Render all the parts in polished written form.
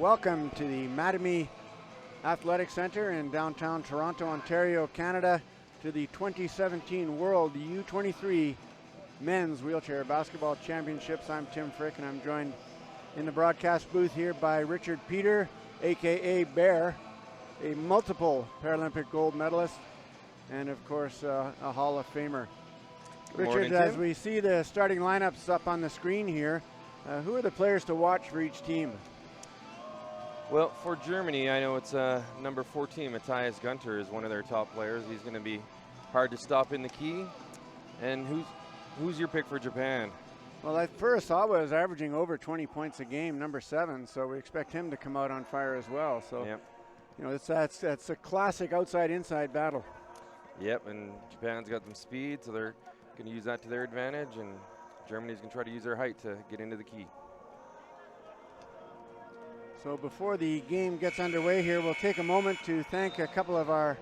welcome to the Mattamy Athletic Center in downtown Toronto, Ontario, Canada, to the 2017 World U23 Men's Wheelchair Basketball Championships. I'm Tim Frick, and I'm joined in the broadcast booth here by Richard Peter, aka Bear, a multiple Paralympic gold medalist, and of course a Hall of Famer. Good Richard, morning, as Tim. we see the starting lineups up on the screen here, who are the players to watch for each team? Well, for Germany, I know it's number 14, Matthias Gunter, is one of their top players. He's going to be hard to stop in the key. And who's your pick for Japan? Well, Furusawa is averaging over 20 points a game, number 7, so we expect him to come out on fire as well. So, Yep. you know, that's a classic outside-inside battle. Yep, and Japan's got some speed, so they're going to use that to their advantage, and Germany's going to try to use their height to get into the key. So before the game gets underway here, we'll take a moment to thank a couple of our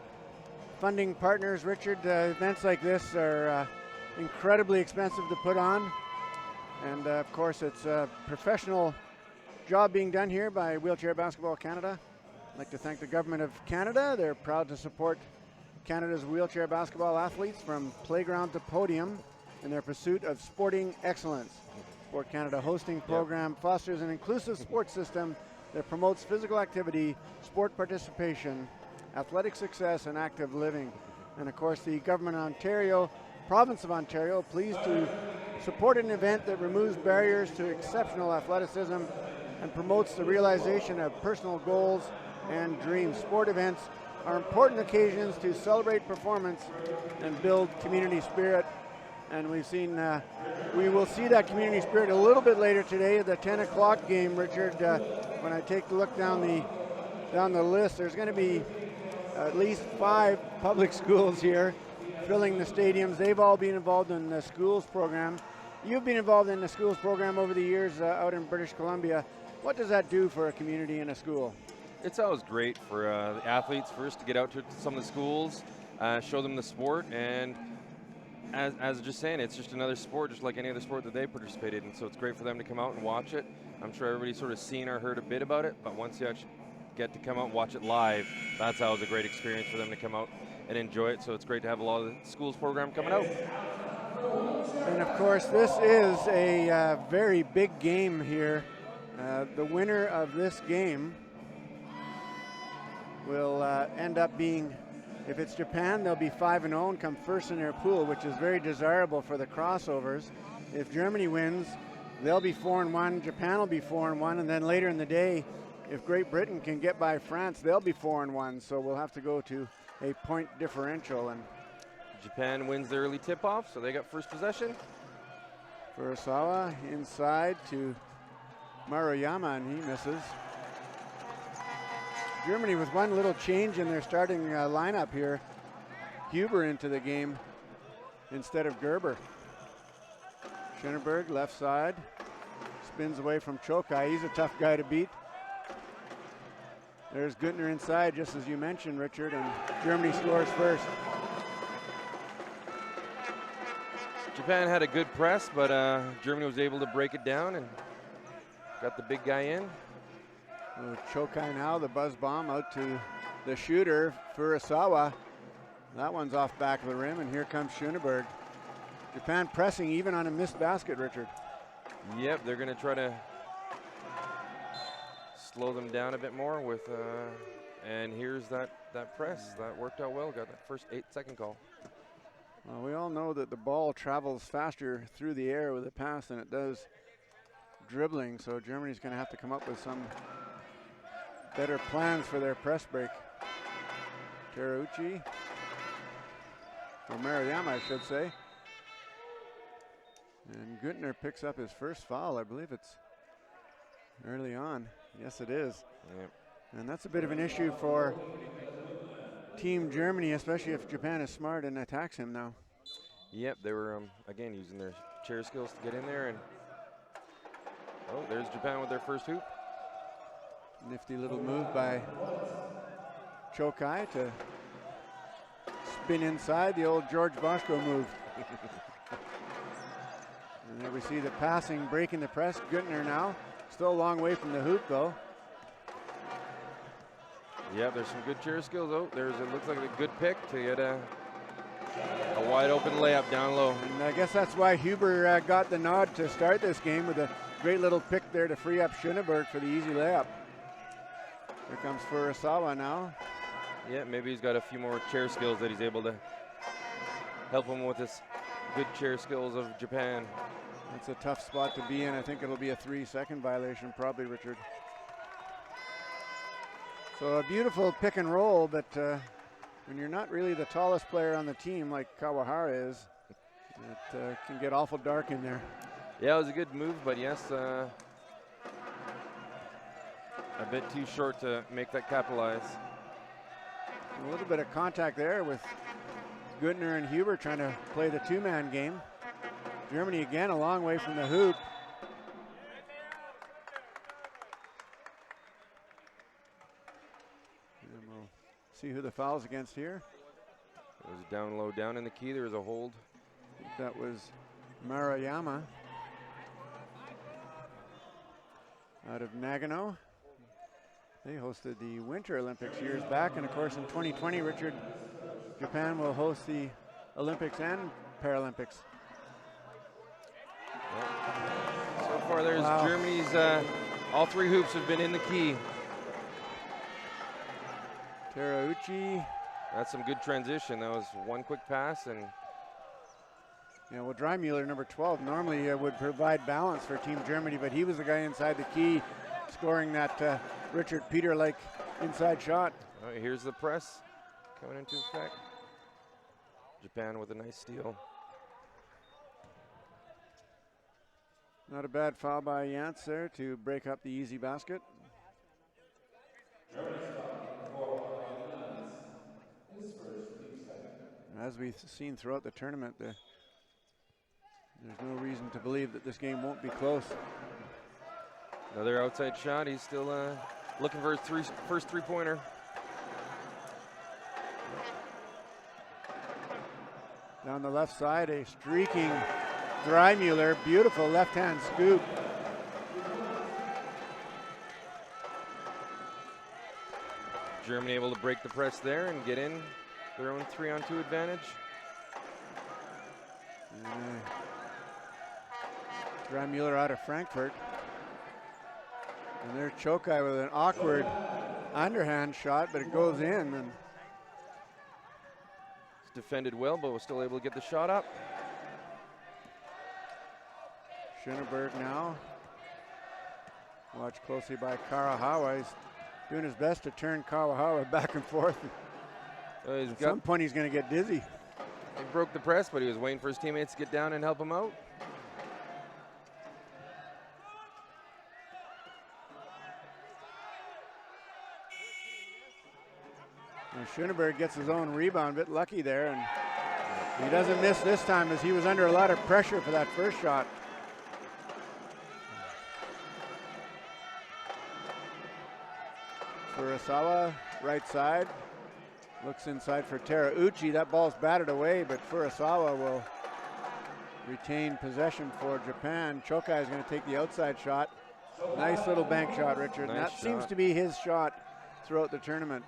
funding partners. Richard, events like this are incredibly expensive to put on. And of course, it's a professional job being done here by Wheelchair Basketball Canada. I'd like to thank the Government of Canada. They're proud to support Canada's wheelchair basketball athletes from playground to podium in their pursuit of sporting excellence. Sport Canada hosting program fosters an inclusive sports system that promotes physical activity, sport participation, athletic success, and active living. And of course, the Government of Ontario, Province of Ontario, pleased to support an event that removes barriers to exceptional athleticism and promotes the realization of personal goals and dreams. Sport events are important occasions to celebrate performance and build community spirit. And we've seen, we will see that community spirit a little bit later today at the 10 o'clock game, Richard. When I take a look down the list, there's going to be at least 5 public schools here filling the stadiums. They've all been involved in the schools program. You've been involved in the schools program over the years out in British Columbia. What does that do for a community and a school? It's always great for the athletes first to get out to some of the schools, show them the sport, and as just saying, it's just another sport, just like any other sport that they participated in. So it's great for them to come out and watch it. I'm sure everybody's sort of seen or heard a bit about it, but once you actually get to come out and watch it live, that's always a great experience for them to come out and enjoy it. So it's great to have a lot of the schools program coming out. And of course, this is a very big game here. The winner of this game will end up being, if it's Japan, they'll be 5-0 and come first in their pool, which is very desirable for the crossovers. If Germany wins, they'll be 4-1, Japan will be 4-1, and then later in the day, if Great Britain can get by France, they'll be 4-1. So we'll have to go to a point differential. And Japan wins the early tip-off, so they got first possession. Furusawa inside to Maruyama, and he misses. Germany with one little change in their starting lineup here. Huber into the game instead of Gerber. Schoenberg left side, spins away from Chokai. He's a tough guy to beat. There's Günther inside, just as you mentioned, Richard, and Germany scores first. Japan had a good press, but Germany was able to break it down and got the big guy in. Chokai now, the buzz bomb out to the shooter, Furusawa. That one's off back of the rim, and here comes Schoenberg. Japan pressing even on a missed basket, Richard. Yep, they're going to try to slow them down a bit more with, and here's that press. That worked out well, got that first 8-second call. Well, we all know that the ball travels faster through the air with a pass than it does dribbling, so Germany's going to have to come up with some better plans for their press break. Terauchi, or Maruyama, I should say. And Günther picks up his first foul. I believe it's early on. Yes, it is. Yep. And that's a bit of an issue for Team Germany, especially if Japan is smart and attacks him now. Yep, they were, again, using their chair skills to get in there. And oh, there's Japan with their first hoop. Nifty little move by Chokai to spin inside, the old George Boschko move. And there we see the passing, breaking the press. Günther now, still a long way from the hoop though. Yeah, there's some good chair skills. Oh, it looks like a good pick to get a wide open layup down low. And I guess that's why Huber got the nod to start this game with a great little pick there to free up Schoenberg for the easy layup. Here comes Furusawa now. Yeah, maybe he's got a few more chair skills that he's able to help him with his good chair skills of Japan. It's a tough spot to be in. I think it'll be a 3-second violation probably, Richard. So a beautiful pick and roll, but when you're not really the tallest player on the team like Kawahara is, it can get awful dark in there. Yeah, it was a good move, but yes, a bit too short to make that capitalize. A little bit of contact there with Gutner and Huber trying to play the two-man game. Germany again a long way from the hoop. And we'll see who the foul's against here. It was down low, down in the key. There was a hold. That was Maruyama out of Nagano. They hosted the Winter Olympics years back, and of course in 2020, Richard, Japan will host the Olympics and Paralympics. So far there's Germany's, all three hoops have been in the key. Terauchi. That's some good transition. That was one quick pass and. Yeah, well, Dreimuller, number 12, normally would provide balance for Team Germany, but he was the guy inside the key scoring that Richard Peter-like inside shot. All right, here's the press coming into effect. Japan with a nice steal. Not a bad foul by Jantz there to break up the easy basket. As we've seen throughout the tournament, there's no reason to believe that this game won't be close. Another outside shot. He's still looking for his first three-pointer. Down the left side, a streaking Dreimuller, beautiful left-hand scoop. Germany able to break the press there and get in their own 3-on-2 advantage. Dreimuller out of Frankfurt. And there's Chokai with an awkward underhand shot, but it goes in. And it's defended well, but was still able to get the shot up. Schoenberg now. Watched closely by Karahawa. He's doing his best to turn Karahawa back and forth. At some point he's going to get dizzy. He broke the press, but he was waiting for his teammates to get down and help him out. And Schoenberg gets his own rebound, a bit lucky there, and he doesn't miss this time as he was under a lot of pressure for that first shot. Furusawa, right side, looks inside for Terauchi. That ball's batted away, but Furusawa will retain possession for Japan. Chokai is going to take the outside shot. Nice little bank shot, Richard. Nice that shot. Seems to be his shot throughout the tournament.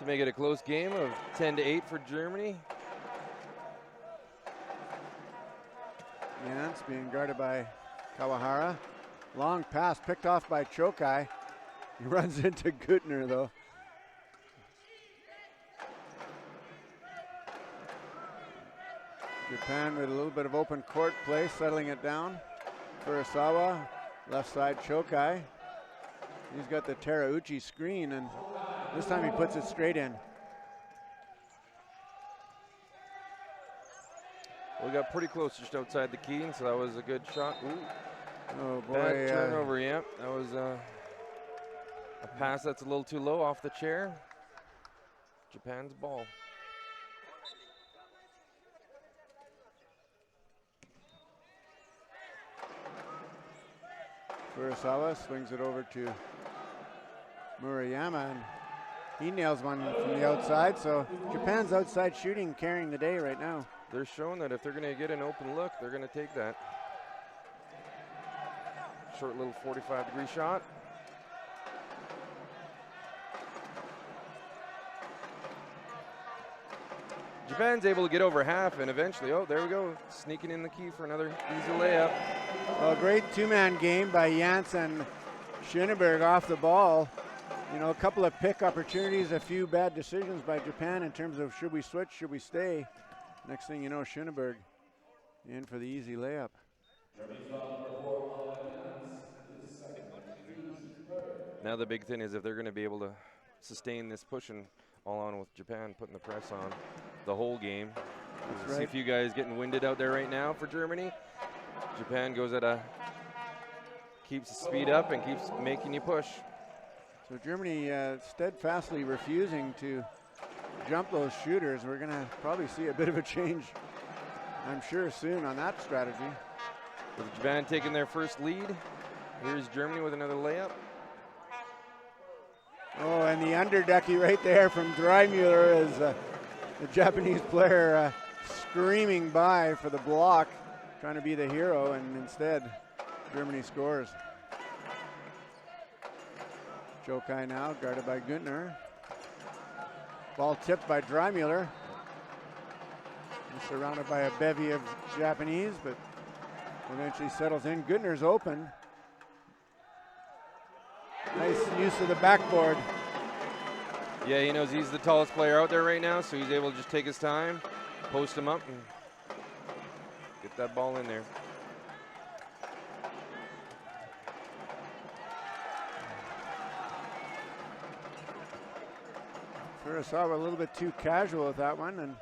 To make it a close game of 10-8 for Germany. Jantz being guarded by Kawahara. Long pass picked off by Chokai. He runs into Gutner though. Japan with a little bit of open court play, settling it down. Furusawa, left side Chokai. He's got the Terauchi screen, and this time he puts it straight in. We got pretty close just outside the key, and so that was a good shot. Ooh. Oh boy. Bad turnover, yeah. That was a pass that's a little too low off the chair. Japan's ball. Furusawa swings it over to Maruyama, and he nails one from the outside, so Japan's outside shooting carrying the day right now. They're showing that if they're going to get an open look, they're going to take that. Short little 45-degree shot. Japan's able to get over half, and eventually, oh, there we go, sneaking in the key for another easy layup. Well, great two-man game by Jans and Schoenberg off the ball. You know, a couple of pick opportunities, a few bad decisions by Japan in terms of should we switch, should we stay. Next thing you know, Schoenberg in for the easy layup. Now the big thing is if they're going to be able to sustain this pushing all on with Japan putting the press on the whole game. That's See right. a few guys getting winded out there right now for Germany. Japan goes keeps the speed up and keeps making you push. So Germany steadfastly refusing to jump those shooters. We're going to probably see a bit of a change, I'm sure, soon on that strategy. With Japan taking their first lead, here's Germany with another layup. Oh, and the underducky right there from Dreimuller is the Japanese player screaming by for the block, trying to be the hero, and instead Germany scores. Jokai now guarded by Günther. Ball tipped by Dreimuller. He's surrounded by a bevy of Japanese, but eventually settles in. Günther's open. Nice use of the backboard. Yeah, he knows he's the tallest player out there right now, so he's able to just take his time, post him up, and get that ball in there. Furusawa a little bit too casual with that one, and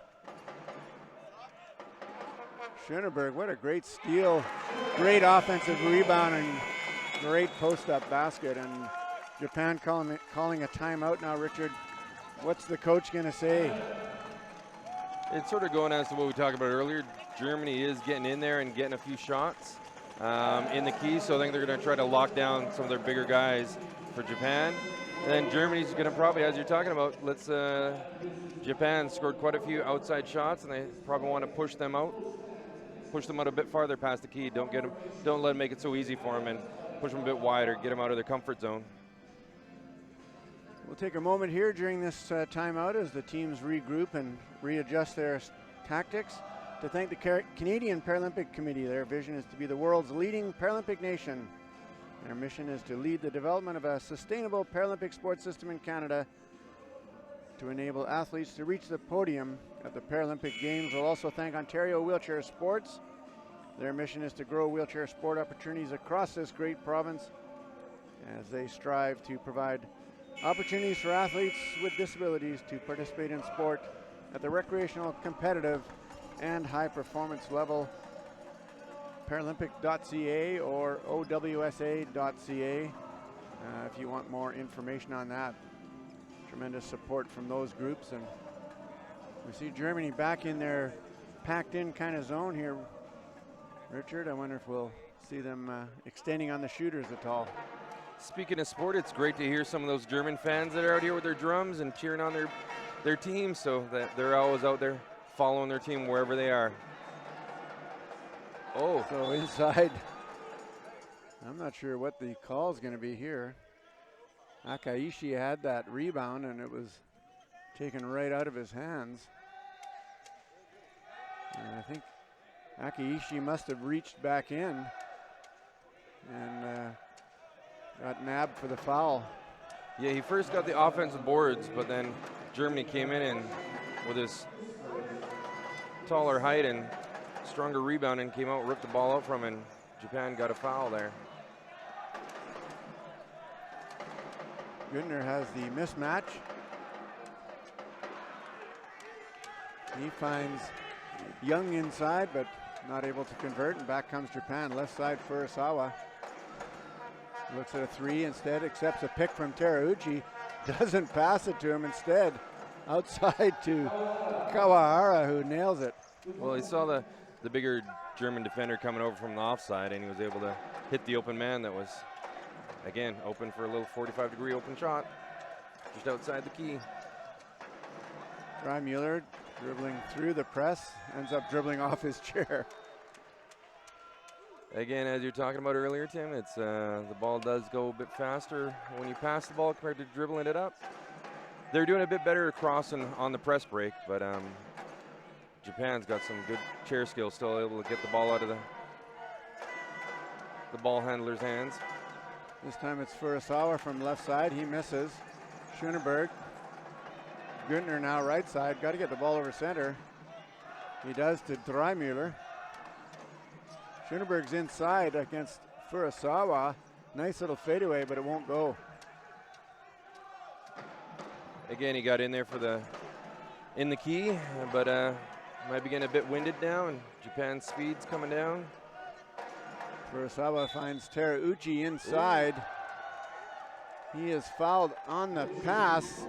Schoenberg, what a great steal. Great offensive rebound and great post-up basket, and Japan calling a timeout now. Richard, what's the coach going to say? It's sort of going as to what we talked about earlier. Germany is getting in there and getting a few shots in the key, so I think they're going to try to lock down some of their bigger guys for Japan. And then Germany's going to probably, as you're talking about, Japan scored quite a few outside shots, and they probably want to push them out a bit farther past the key. Don't let them make it so easy for them, and push them a bit wider, get them out of their comfort zone. We'll take a moment here during this timeout as the teams regroup and readjust their tactics to thank the Canadian Paralympic Committee. Their vision is to be the world's leading Paralympic nation. Their mission is to lead the development of a sustainable Paralympic sports system in Canada to enable athletes to reach the podium at the Paralympic Games. We'll also thank Ontario Wheelchair Sports. Their mission is to grow wheelchair sport opportunities across this great province as they strive to provide opportunities for athletes with disabilities to participate in sport at the recreational, competitive, and high performance level. Paralympic.ca or OWSA.ca if you want more information on that. Tremendous support from those groups, and we see Germany back in their packed in kind of zone here. Richard, I wonder if we'll see them extending on the shooters at all. Speaking of sport, it's great to hear some of those German fans that are out here with their drums and cheering on their team, so that they're always out there following their team wherever they are. Oh. So inside, I'm not sure what the call is going to be here. Akaishi had that rebound and it was taken right out of his hands. And I think Akaishi must have reached back in and got nabbed for the foul. Yeah, he first got the offensive boards, but then Germany came in and with his taller height and stronger rebound and came out, ripped the ball out from him, and Japan got a foul there. Günther has the mismatch. He finds Young inside, but not able to convert, and back comes Japan. Left side Furusawa. Looks at a three instead, accepts a pick from Terauchi. Doesn't pass it to him, instead outside to Kawahara, who nails it. Well, he saw the bigger German defender coming over from the offside, and he was able to hit the open man that was, again, open for a little 45-degree open shot just outside the key. Dreimuller dribbling through the press, ends up dribbling off his chair. Again, as you're talking about earlier, Tim, it's the ball does go a bit faster when you pass the ball compared to dribbling it up. They're doing a bit better crossing on the press break, but Japan's got some good chair skills, still able to get the ball out of the ball handler's hands. This time it's Furusawa from left side. He misses. Schoenberg. Günther now right side. Got to get the ball over center. He does to Dreimüller. Schoenberg's inside against Furusawa. Nice little fadeaway, but it won't go. Again, he got in there for in the key, but might be getting a bit winded now, and Japan's speed's coming down. Furusawa finds Terauchi inside. He is fouled on the pass.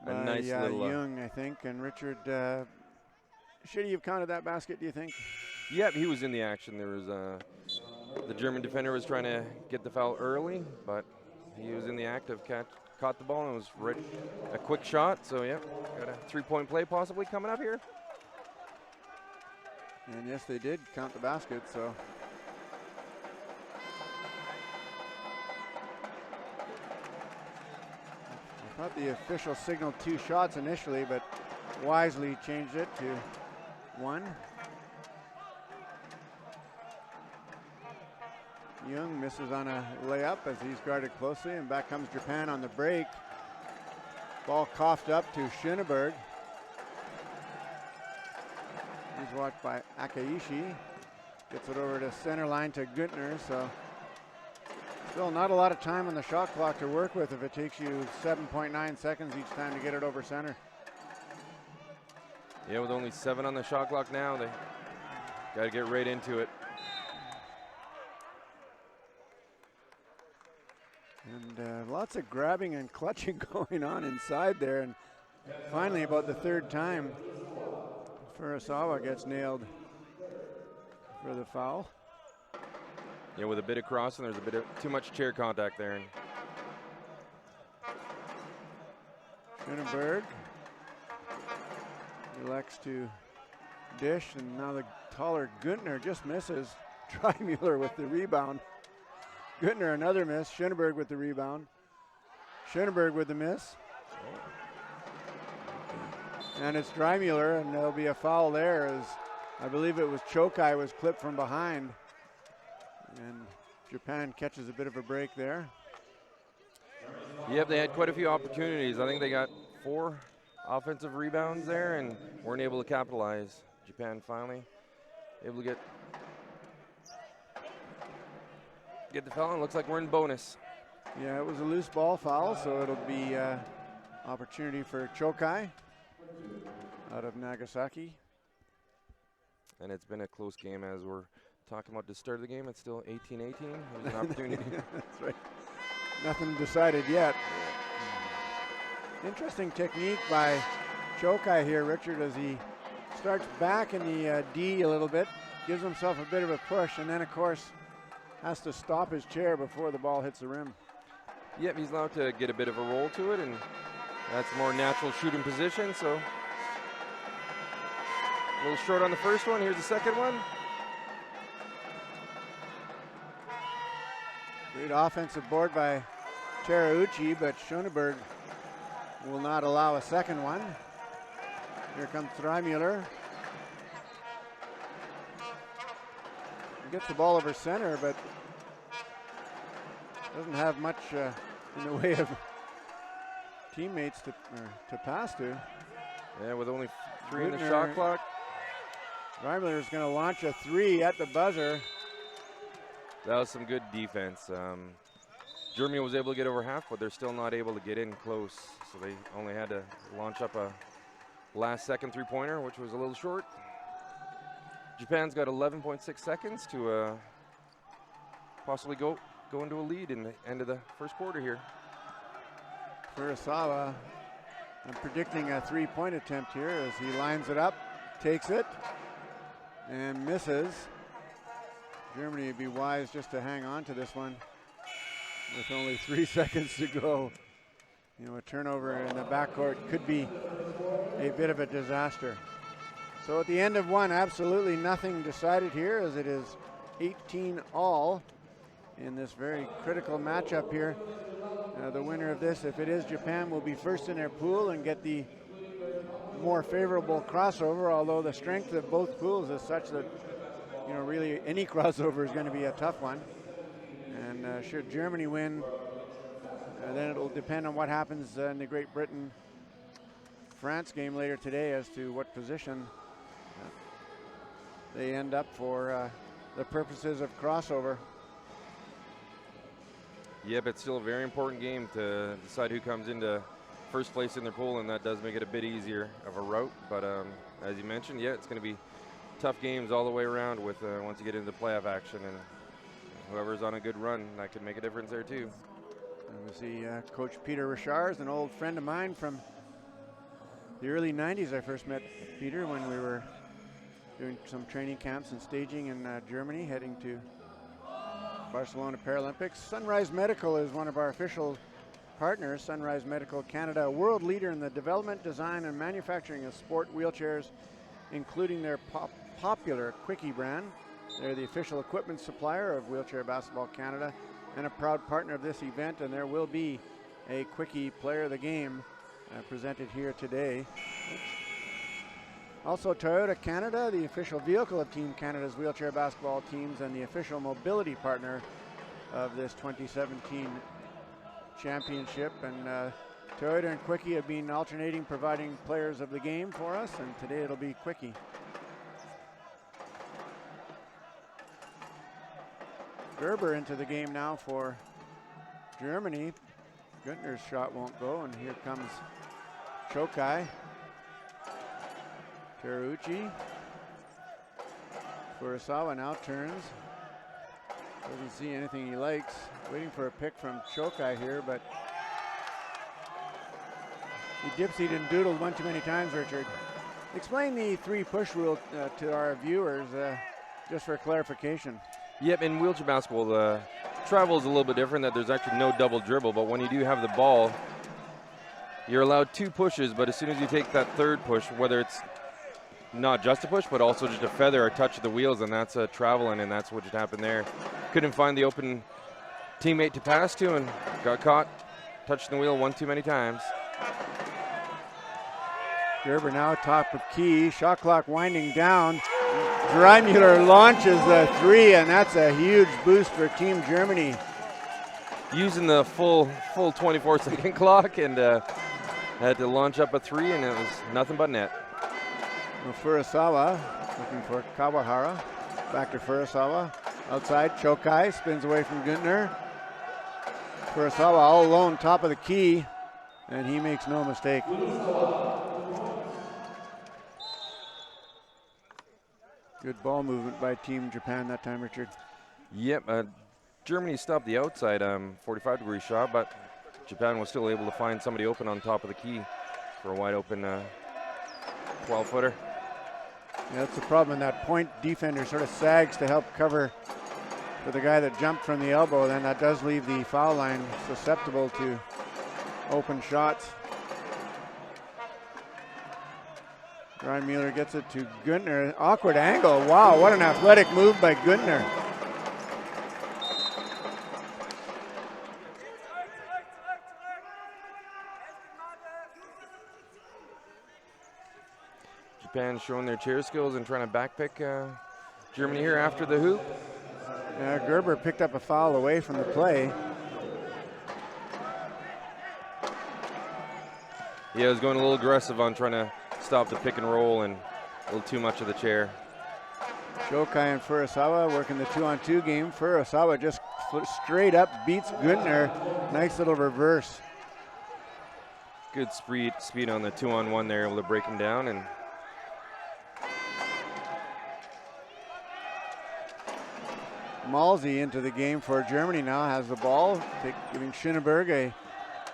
A nice little Jung, I think, and Richard. Should he have counted that basket, do you think? Yep, he was in the action. There was the German defender was trying to get the foul early, but he was in the act of caught the ball and was ready. A quick shot, so yeah, got a 3-point play possibly coming up here. And yes, they did count the basket, so. I thought the official signaled 2 shots initially, but wisely changed it to 1. Jung misses on a layup as he's guarded closely, and back comes Japan on the break. Ball coughed up to Schoenberg. He's watched by Akaishi. Gets it over to center line to Günther, so still not a lot of time on the shot clock to work with if it takes you 7.9 seconds each time to get it over center. Yeah, with only 7 on the shot clock now, they got to get right into it. And lots of grabbing and clutching going on inside there. And finally, about the 3rd time, Furusawa gets nailed for the foul. Yeah, with a bit of crossing, there's a bit of too much chair contact there. And Schoenberg elects to dish, and now the taller Günther just misses. Dreimüller with the rebound. Günther another miss. Schoenberg with the rebound. Schoenberg with the miss. And it's Dreimüller, and there'll be a foul there as I believe it was Chokai was clipped from behind. And Japan catches a bit of a break there. Yep, they had quite a few opportunities. I think they got 4 offensive rebounds there and weren't able to capitalize. Japan finally able to get the foul, and looks like we're in bonus. Yeah, it was a loose ball foul, so it'll be opportunity for Chokai out of Nagasaki. And it's been a close game as we're talking about the start of the game. It's still 18-18. There's an opportunity. That's right. Nothing decided yet. Interesting technique by Chokai here, Richard, as he starts back in the D a little bit, gives himself a bit of a push, and then, of course, has to stop his chair before the ball hits the rim. Yep, he's allowed to get a bit of a roll to it, and that's a more natural shooting position, so a little short on the first one. Here's the second one. Great offensive board by Terauchi, but Schoenberg will not allow a second one. Here comes Dreimüller. Gets the ball over center, but doesn't have much in the way of teammates to pass to. Yeah, with only 3 in the shot clock. Dreimüller is going to launch a 3 at the buzzer. That was some good defense. Germany was able to get over half, but they're still not able to get in close. So they only had to launch up a last-second 3-pointer, which was a little short. Japan's got 11.6 seconds to possibly go into a lead in the end of the first quarter here. Furusawa, I'm predicting a 3-point attempt here as he lines it up, takes it, and misses. Germany would be wise just to hang on to this one with only 3 seconds to go. You know, a turnover in the backcourt could be a bit of a disaster. So at the end of one, absolutely nothing decided here, as it is 18-all in this very critical matchup here. The winner of this, if it is Japan, will be first in their pool and get the more favorable crossover, although the strength of both pools is such that, you know, really any crossover is going to be a tough one. And should Germany win, then it'll depend on what happens in the Great Britain-France game later today as to what position they end up for the purposes of crossover. Yeah, but still a very important game to decide who comes into first place in their pool, and that does make it a bit easier of a route. But as you mentioned, yeah, it's going to be tough games all the way around with once you get into the playoff action, and whoever's on a good run, that could make a difference there too. And we see Coach Peter Richard is an old friend of mine from the early 90s. I first met Peter when we were doing some training camps and staging in Germany, heading to Barcelona Paralympics. Sunrise Medical is one of our official partners. Sunrise Medical Canada, a world leader in the development, design, and manufacturing of sport wheelchairs, including their popular Quickie brand. They're the official equipment supplier of Wheelchair Basketball Canada and a proud partner of this event, and there will be a Quickie Player of the Game presented here today. Also, Toyota Canada, the official vehicle of Team Canada's wheelchair basketball teams and the official mobility partner of this 2017 championship. And Toyota and Quickie have been alternating providing players of the game for us, and today it'll be Quickie. Gerber into the game now for Germany. Günther's shot won't go, and here comes Chokai. Terucci. Furusawa now turns. Doesn't see anything he likes. Waiting for a pick from Chokai here, but he dipsied and doodled one too many times, Richard. Explain the 3-push rule to our viewers, just for clarification. Yep, in wheelchair basketball, the travel is a little bit different, that there's actually no double dribble, but when you do have the ball, you're allowed 2 pushes, but as soon as you take that third push, whether it's not just a push, but also just a feather or touch of the wheels, and that's a traveling, and that's what just happened there. Couldn't find the open teammate to pass to and got caught touching the wheel one too many times. Gerber now top of key, shot clock winding down. Dreimuller launches the 3, and that's a huge boost for Team Germany. Using the full 24-second clock, and had to launch up a 3, and it was nothing but net. Well, Furusawa looking for Kawahara. Back to Furusawa. Outside, Chokai spins away from Günther. Furusawa all alone, top of the key, and he makes no mistake. Good ball movement by Team Japan that time, Richard. Yep, Germany stopped the outside 45-degree shot, but Japan was still able to find somebody open on top of the key for a wide open 12-footer. Yeah, that's the problem. That point defender sort of sags to help cover for the guy that jumped from the elbow. Then that does leave the foul line susceptible to open shots. Dreimuller gets it to Günther. Awkward angle. Wow, what an athletic move by Günther. Japan showing their chair skills and trying to backpick Germany here after the hoop. Yeah, Gerber picked up a foul away from the play. Yeah, he was going a little aggressive on trying to stop the pick and roll and a little too much of the chair. Chokai and Furusawa working the 2-on-2 game. Furusawa just straight up beats Günther. Nice little reverse. Good speed on the 2-on-1 there, able to break him down. And Malzi into the game for Germany now, has the ball, giving Schöneberg a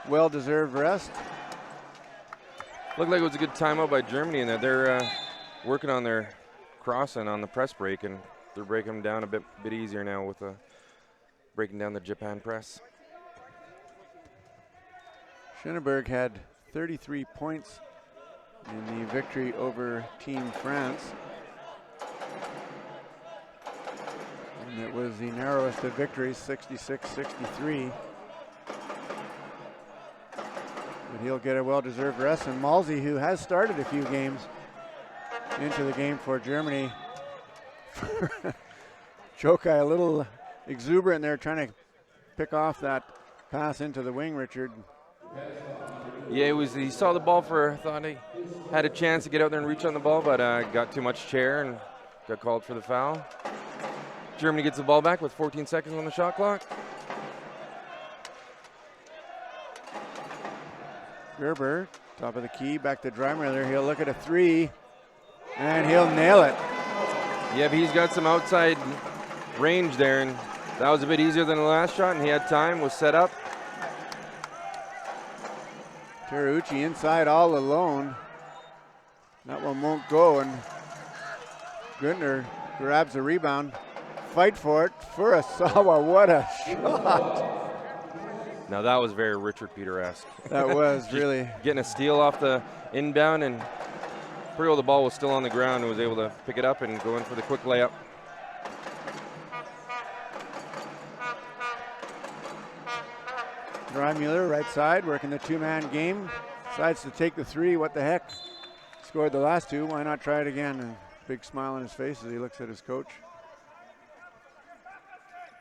well-deserved rest. Looked like it was a good timeout by Germany in that they're working on their crossing on the press break, and they're breaking them down a bit easier now with breaking down the Japan press. Schöneberg had 33 points in the victory over Team France. And it was the narrowest of victories, 66-63. but he'll get a well-deserved rest. And Malsey, who has started a few games into the game for Germany. Chokai a little exuberant there, trying to pick off that pass into the wing, Richard. Yeah, he saw the ball thought he had a chance to get out there and reach on the ball, but got too much chair and got called for the foul. Germany gets the ball back with 14 seconds on the shot clock. Gerber, top of the key, back to Dreimiller. He'll look at a three, and he'll nail it. Yeah, but he's got some outside range there, and that was a bit easier than the last shot, and he had time, was set up. Terauchi inside all alone. That one won't go, and Günther grabs the rebound. Fight for it. Furusawa, what a shot. Now that was very Richard Peter-esque. That was really. Getting a steal off the inbound, and pretty well the ball was still on the ground and was able to pick it up and go in for the quick layup. Dreimiller, right side, working the two-man game. Decides to take the three. What the heck? Scored the last two. Why not try it again? And big smile on his face as he looks at his coach.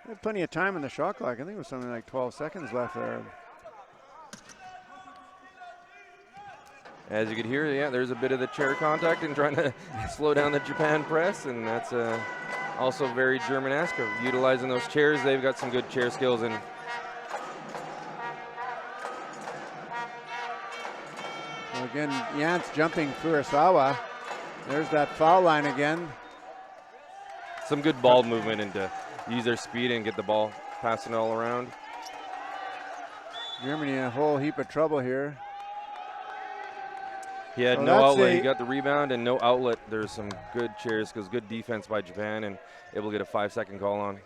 He had plenty of time in the shot clock. I think it was something like 12 seconds left there. As you could hear, yeah, there's a bit of the chair contact and trying to slow down the Japan press, and that's also very German-esque of utilizing those chairs. They've got some good chair skills. And well, again, Jantz jumping Furusawa. There's that foul line again. Some good ball movement and to use their speed and get the ball passing all around. Germany in a whole heap of trouble here. He had no outlet. He got the rebound and no outlet. There's some good chairs because good defense by Japan and able to get a 5-second call on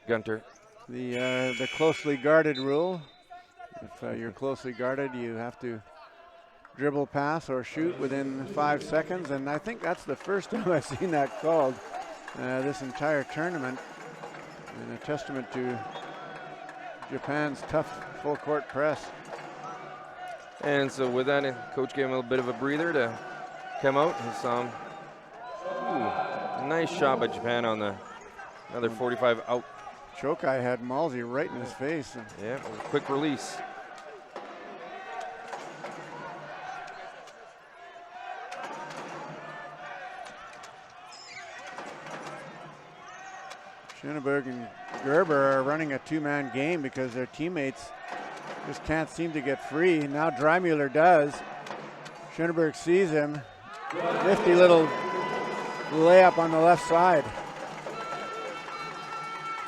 Günther. The closely guarded rule. If you're closely guarded, you have to dribble, pass, or shoot within 5 seconds. And I think that's the first time I've seen that called this entire tournament. And a testament to Japan's tough full court press. And so with that, coach gave him a little bit of a breather to come out. He saw him. Ooh, nice shot by Japan on another 45 out. Chokai had Malsey right in his face. Yeah, quick release. Schoenberg and Gerber are running a two-man game because their teammates just can't seem to get free. Now Dreimiller does. Schoenberg sees him. Nifty little layup on the left side.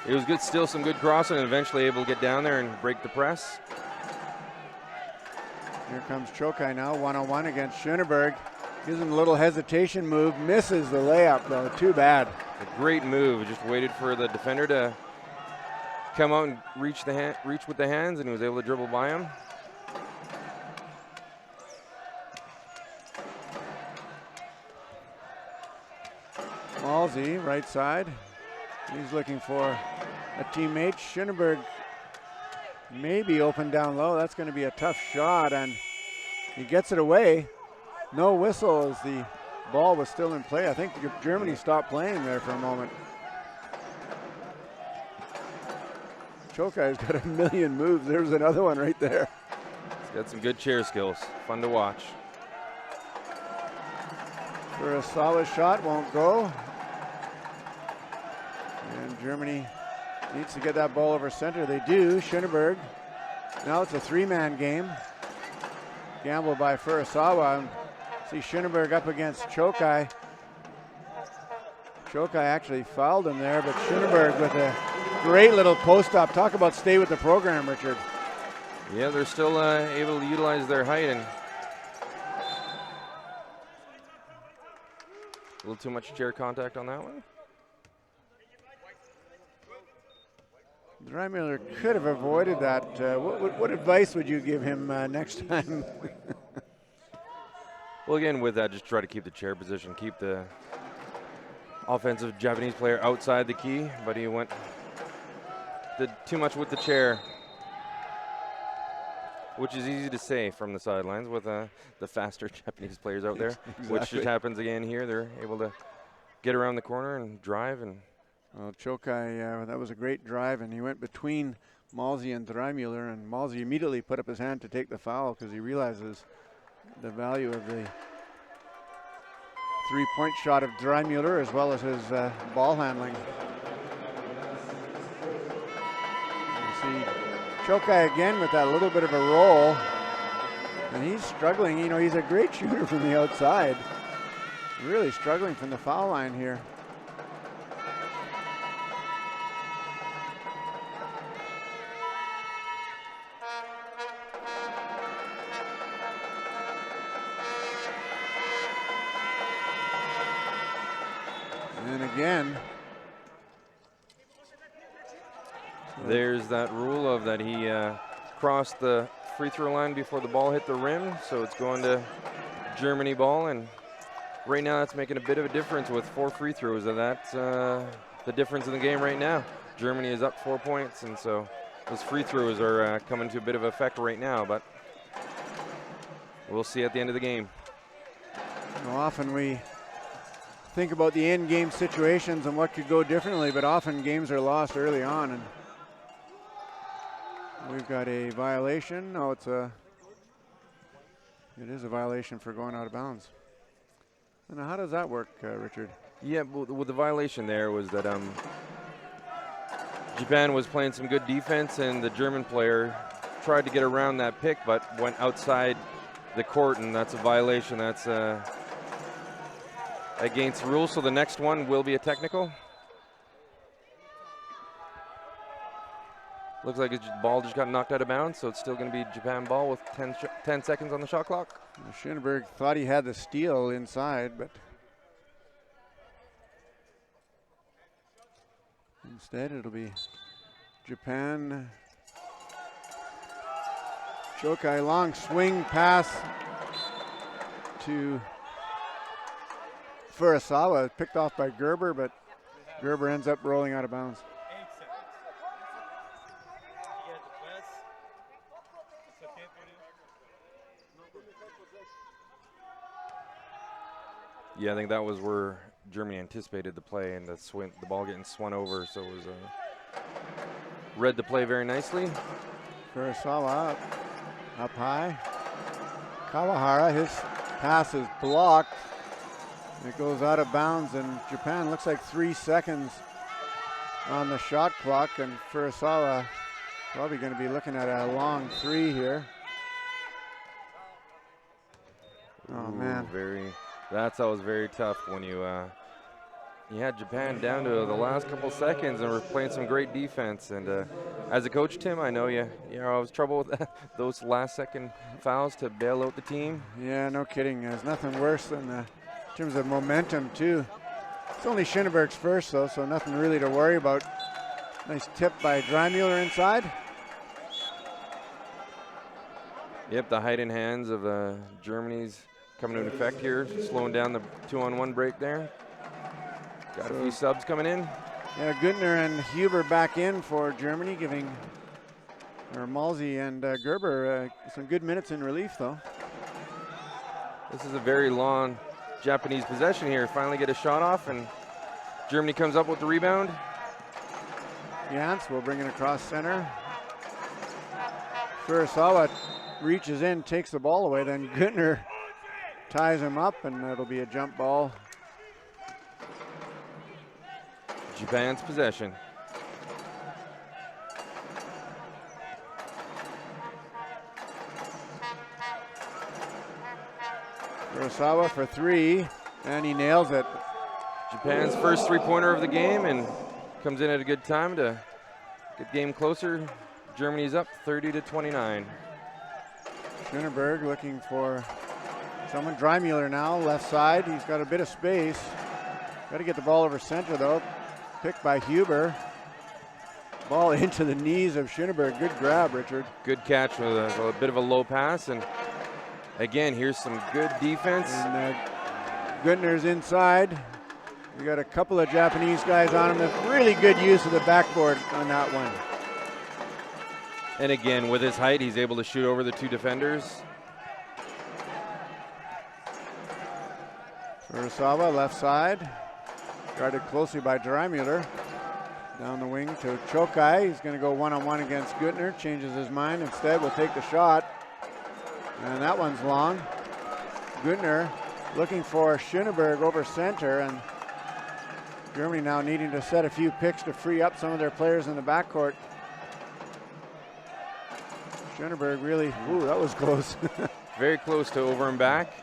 It was good, still some good crossing, and eventually able to get down there and break the press. Here comes Chokai now, one-on-one against Schoenberg. Gives him a little hesitation move, misses the layup though, too bad. A great move, just waited for the defender to come out and reach with the hands, and he was able to dribble by him. Malsey, right side. He's looking for a teammate. Schoenberg maybe open down low. That's going to be a tough shot, and he gets it away. No whistle as the ball was still in play. I think Germany stopped playing there for a moment. Chokai's got a million moves. There's another one right there. He's got some good chair skills. Fun to watch. For a solid shot, won't go. And Germany needs to get that ball over center. They do. Schoenberg. Now it's a three-man game. Gamble by Furusawa. See Schoenberg up against Chokai. Chokai actually fouled him there, but Schoenberg with a great little post-up. Talk about stay with the program, Richard. Yeah, they're still able to utilize their height, and a little too much chair contact on that one. Dreimiller could have avoided that. What advice would you give him next time? Well, again, with that, just try to keep the chair position, keep the offensive Japanese player outside the key, but he did too much with the chair. which is easy to say from the sidelines with the faster Japanese players out there, which just happens again here. They're able to get around the corner and drive. And well, Chokai, that was a great drive, and he went between Malzi and Dreimuller, and Malzi immediately put up his hand to take the foul because he realizes the value of the three-point shot of Dreimuller as well as his ball handling. You see Chokai again with that little bit of a roll, and he's struggling. You know, he's a great shooter from the outside. Really struggling from the foul line here. And again, there's that rule of that he crossed the free throw line before the ball hit the rim, so it's going to Germany ball. And right now that's making a bit of a difference with 4 free throws, and that's the difference in the game right now. Germany is up 4 points, and so those free throws are coming to a bit of effect right now, but we'll see at the end of the game. You know, often we think about the end game situations and what could go differently, but often games are lost early on, and we've got a violation. No, it is a violation for going out of bounds. And how does that work, Richard? Yeah, well, the violation there was that Japan was playing some good defense, and the German player tried to get around that pick but went outside the court, and that's a violation. That's against the rules, so the next one will be a technical. Looks like his ball just got knocked out of bounds, so it's still going to be Japan ball with 10 seconds on the shot clock. Schoenberg thought he had the steal inside, but instead it'll be Japan. Chokai, long swing pass to Furusawa, picked off by Gerber, but Gerber ends up rolling out of bounds. Yeah, I think that was where Germany anticipated the play and the ball getting swung over, so it was read the play very nicely. Furusawa up high. Kawahara, his pass is blocked. It goes out of bounds, and Japan looks like 3 seconds on the shot clock, and Furusawa probably going to be looking at a long 3 here. Oh, man. That was very tough when you had Japan down to the last couple seconds and we're playing some great defense. And as a coach, Tim, I know you always trouble with those last second fouls to bail out the team. Yeah, no kidding. There's nothing worse than in terms of momentum, too. It's only Schoenberg's first, though, so nothing really to worry about. Nice tip by Dreimuller inside. Yep, the height and hands of Germany's coming into effect here, slowing down the 2-on-1 break there. Got a few subs coming in. Yeah, Günther and Huber back in for Germany, giving Malzi and Gerber some good minutes in relief, though. This is a very long Japanese possession here. Finally get a shot off, and Germany comes up with the rebound. Jans will bring it across center. Furusawa reaches in, takes the ball away, then Günther ties him up, and it'll be a jump ball. Japan's possession. Furusawa for 3, and he nails it. Japan's first three-pointer of the game, and comes in at a good time to get game closer. Germany's up 30-29. Schoenberg looking for someone. Dreimuller now, left side. He's got a bit of space. Got to get the ball over center, though. Picked by Huber. Ball into the knees of Schoenberg. Good grab, Richard. Good catch with a bit of a low pass. And again, here's some good defense. And Günther's inside. We got a couple of Japanese guys on him. Really good use of the backboard on that one. And again, with his height, he's able to shoot over the two defenders. Urasawa, left side, guarded closely by Dreimuller. Down the wing to Chokai. He's going to go one-on-one against Güttner. Changes his mind. Instead, will take the shot. And that one's long. Güttner looking for Schöneberg over center, and Germany now needing to set a few picks to free up some of their players in the backcourt. Schöneberg really, ooh, that was close. Very close to over and back.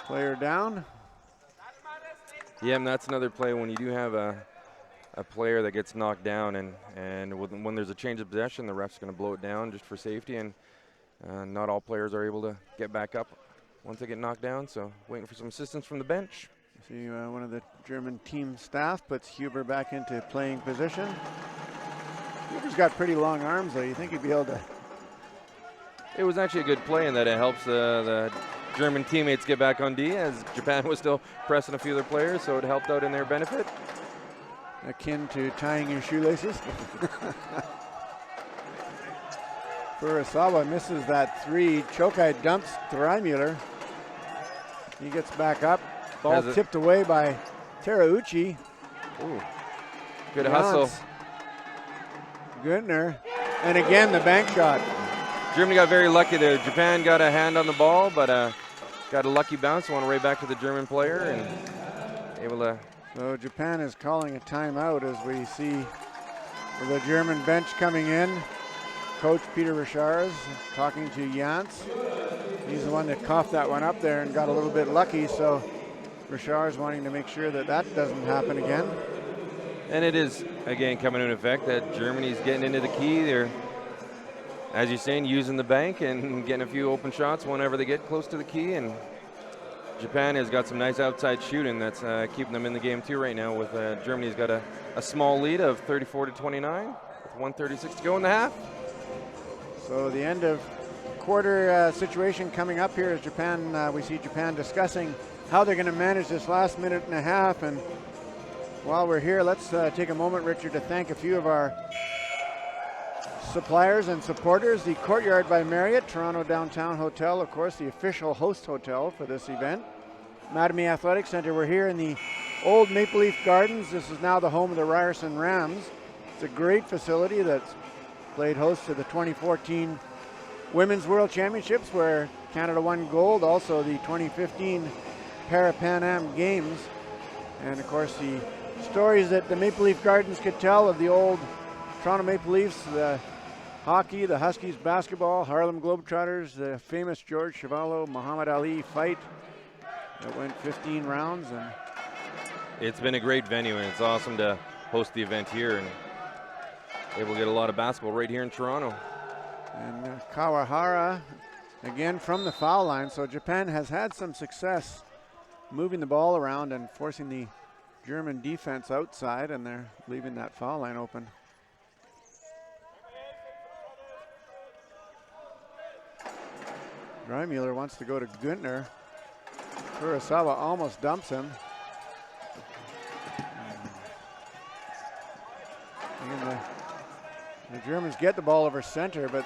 Player down. Yeah, and that's another play when you do have a player that gets knocked down, and when there's a change of possession, the ref's going to blow it down just for safety, and not all players are able to get back up once they get knocked down, so waiting for some assistance from the bench. See, one of the German team staff puts Huber back into playing position. Huber's got pretty long arms, though. You think he'd be able to... It was actually a good play in that it helps the German teammates get back on D, as Japan was still pressing a few of their players, so it helped out in their benefit. Akin to tying your shoelaces. Furusawa misses that three. Chokai dumps Dreimuller. He gets back up. Ball tipped away by Terauchi. Ooh, good hustle. Günther. And again, the bank shot. Germany got very lucky there. Japan got a hand on the ball, but got a lucky bounce. Went right back to the German player and able to. So Japan is calling a timeout as we see the German bench coming in. Coach Peter Richards talking to Jans. He's the one that coughed that one up there and got a little bit lucky, so Richards wanting to make sure that that doesn't happen again. And it is, again, coming into effect that Germany's getting into the key. They're, as you're saying, using the bank and getting a few open shots whenever they get close to the key. And Japan has got some nice outside shooting that's keeping them in the game too right now. With Germany's got a small lead of 34-29 with 1:36 to go in the half. So the end of quarter situation coming up here is Japan. We see Japan discussing how they're going to manage this last minute and a half. And while we're here, let's take a moment, Richard, to thank a few of our suppliers and supporters. The Courtyard by Marriott, Toronto Downtown Hotel, of course, the official host hotel for this event. Mattamy Athletic Center, we're here in the old Maple Leaf Gardens. This is now the home of the Ryerson Rams. It's a great facility that's played host to the 2014 Women's World Championships, where Canada won gold, also the 2015 Para-Pan Am Games. And of course, the stories that the Maple Leaf Gardens could tell of the old Toronto Maple Leafs, the hockey, the Huskies basketball, Harlem Globetrotters, the famous George Chuvalo Muhammad Ali fight that went 15 rounds. And it's been a great venue, and it's awesome to host the event here and able to get a lot of basketball right here in Toronto. And Kawahara again from the foul line. So Japan has had some success moving the ball around and forcing the German defense outside, and they're leaving that foul line open. Dreimuller wants to go to Günther. Furusawa almost dumps him. And the Germans get the ball over center, but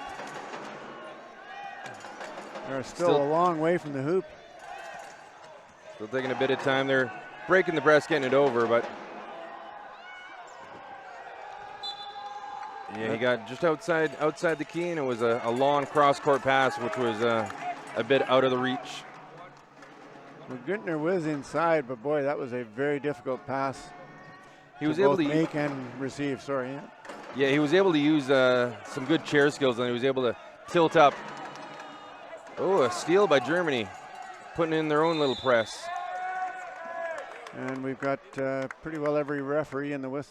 they're still a long way from the hoop. Still taking a bit of time. They're breaking the press, getting it over, but yeah, he got just outside the key, and it was a long cross-court pass, which was a bit out of the reach. Well, Günther was inside, but boy, that was a very difficult pass. He was able to make and receive. Sorry. Yeah, he was able to use some good chair skills, and he was able to tilt up. Oh, a steal by Germany, putting in their own little press. And we've got pretty well every referee in the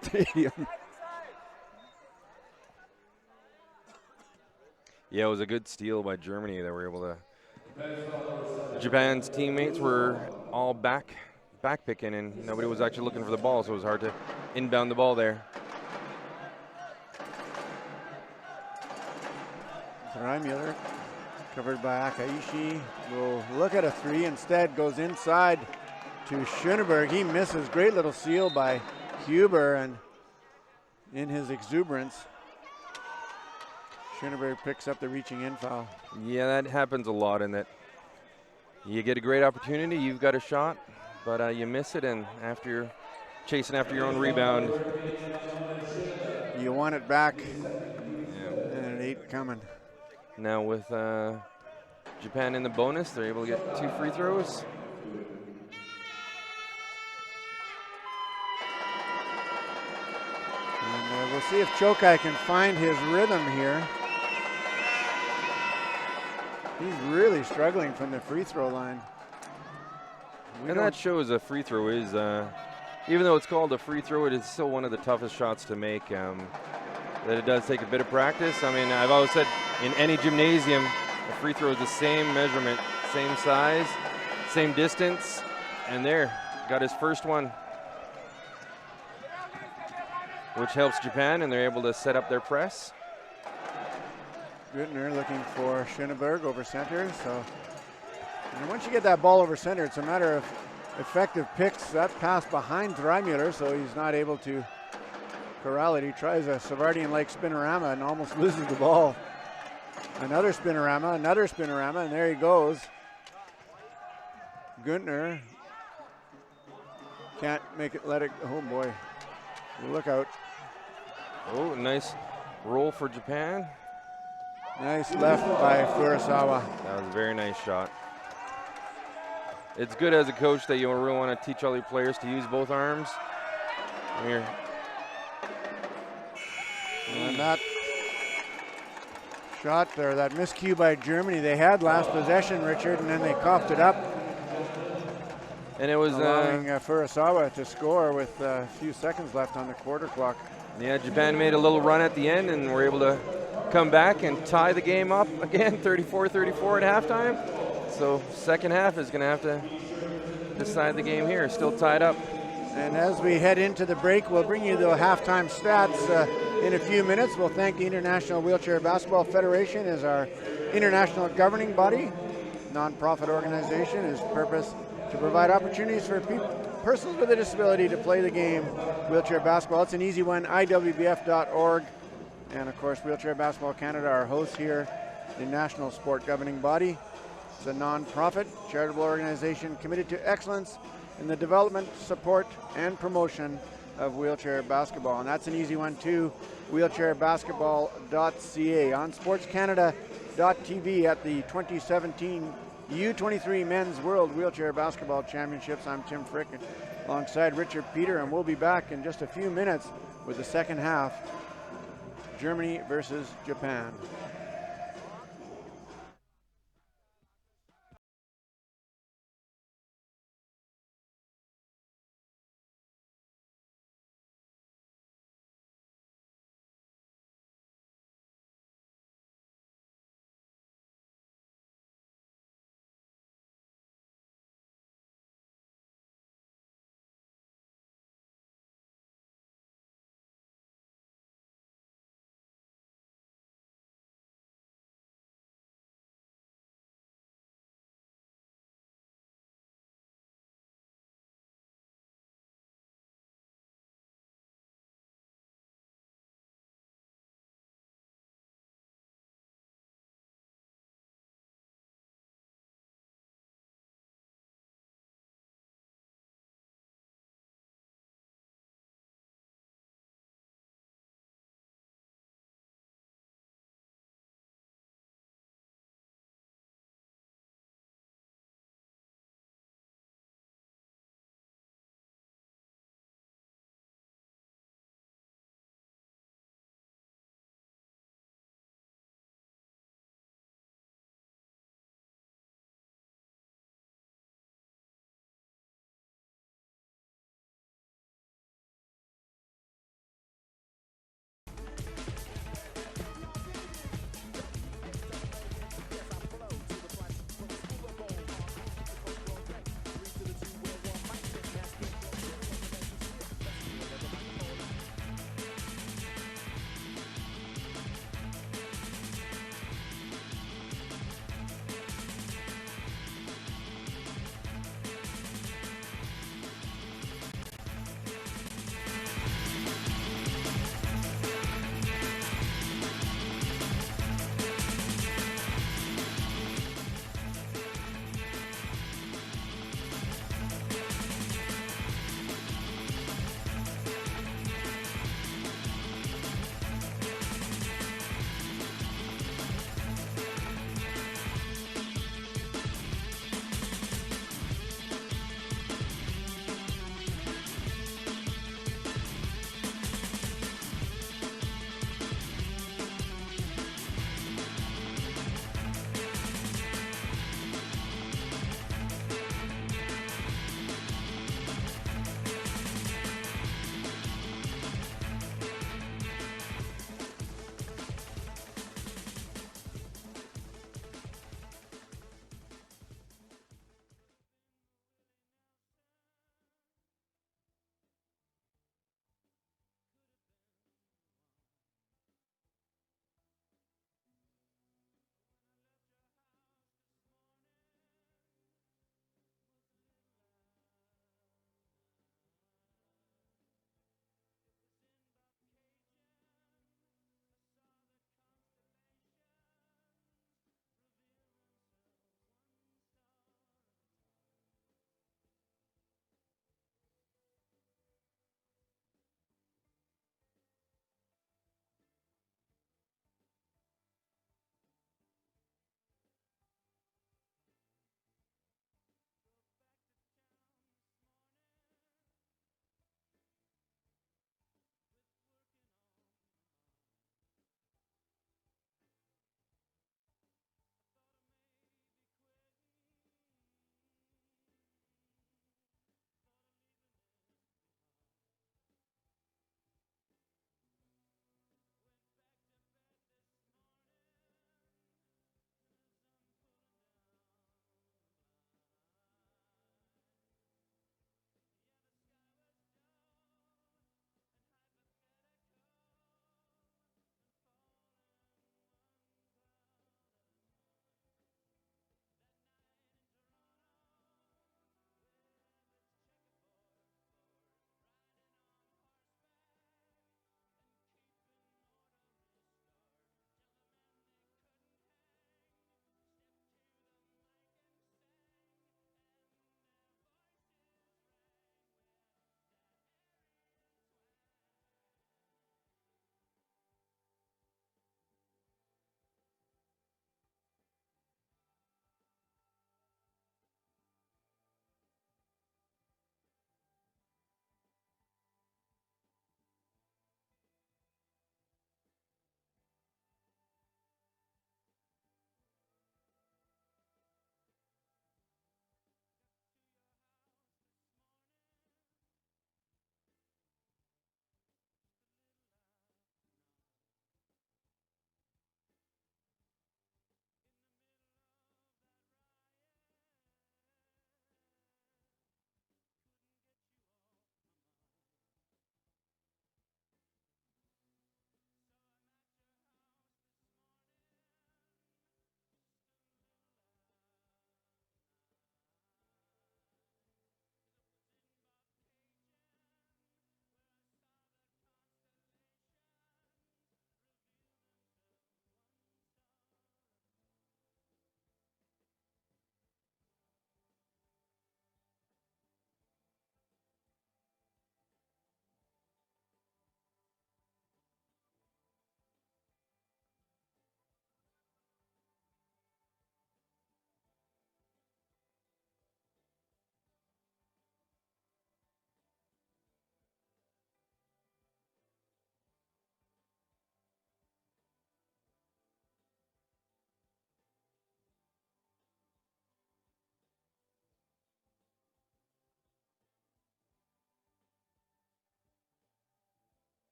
stadium. Yeah, it was a good steal by Germany that were able to. Japan's teammates were all back picking, and nobody was actually looking for the ball, so it was hard to inbound the ball there. Dreimuller, covered by Akaishi, will look at a three. Instead, goes inside to Schöneberg. He misses. Great little seal by Huber, and in his exuberance, Schoenberg picks up the reaching in foul. Yeah, that happens a lot in that you get a great opportunity, you've got a shot, but you miss it, and after you're chasing after your own rebound. You want it back, Yeah. and it ain't coming. Now with Japan in the bonus, they're able to get 2 free throws. And we'll see if Chokai can find his rhythm here. He's really struggling from the free throw line. And that shows a free throw is, even though it's called a free throw, it is still one of the toughest shots to make. That it does take a bit of practice. I mean, I've always said in any gymnasium, a free throw is the same measurement, same size, same distance, and there, got his first one, which helps Japan, and they're able to set up their press. Güttner looking for Schoenberg over center. So and once you get that ball over center, it's a matter of effective picks. That pass behind Threimuller, so he's not able to corral it. He tries a Savardian-like spinorama and almost loses the ball. Another spinorama, and there he goes. Günther can't make it, let it, oh boy, look out. Oh, nice roll for Japan. Nice left by Furusawa. That was a very nice shot. It's good as a coach that you really want to teach all your players to use both arms. Here. And that shot, or that miscue by Germany, they had last possession, Richard, and then they coughed it up. And it was allowing Furusawa to score with a few seconds left on the quarter clock. Yeah, Japan made a little run at the end and were able to come back and tie the game up again, 34-34 at halftime. So second half is going to have to decide the game here, still tied up. And as we head into the break, we'll bring you the halftime stats in a few minutes. We'll thank the International Wheelchair Basketball Federation as our international governing body, non-profit organization. Its purpose to provide opportunities for persons with a disability to play the game wheelchair basketball. It's an easy one, iwbf.org. And of course, Wheelchair Basketball Canada, our host here, the national sport governing body. It's a non-profit charitable organization committed to excellence in the development, support, and promotion of wheelchair basketball. And that's an easy one too, wheelchairbasketball.ca. On sportscanada.tv at the 2017 U23 Men's World Wheelchair Basketball Championships. I'm Tim Frick alongside Richard Peter, and we'll be back in just a few minutes with the second half, Germany versus Japan.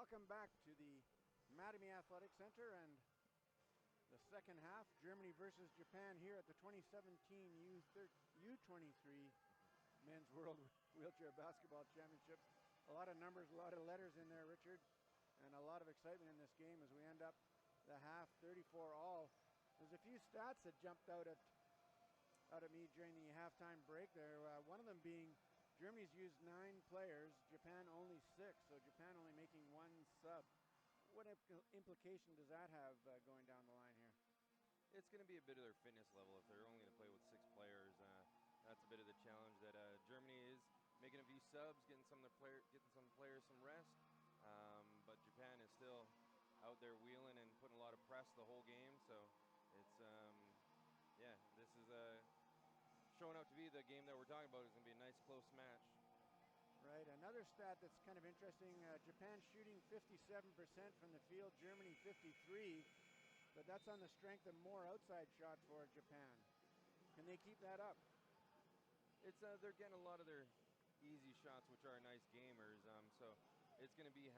Welcome back to the Mattamy Athletic Center and the second half, Germany versus Japan here at the 2017 U23 Men's World Wheelchair Basketball Championships. A lot of numbers, a lot of letters in there, Richard, and a lot of excitement in this game as we end up the half 34 all. There's a few stats that jumped out at me during the halftime break there. One of them being Germany's used 9 players, Japan only 6, so Japan only making 1 sub. What implication does that have going down the line here? It's going to be a bit of their fitness level if they're only going to play with 6 players. That's a bit of the challenge that Germany is making a few subs, getting some players some rest. But Japan is still out there wheeling and putting a lot of press the whole game. So it's this is showing out to be the game that we're talking about. Is going to be a nice close match. Right. Another stat that's kind of interesting, Japan shooting 57% from the field, Germany 53%, but that's on the strength of more outside shots for Japan. Can they keep that up? It's they're getting a lot of their easy shots, which are nice gamers. So it's going to be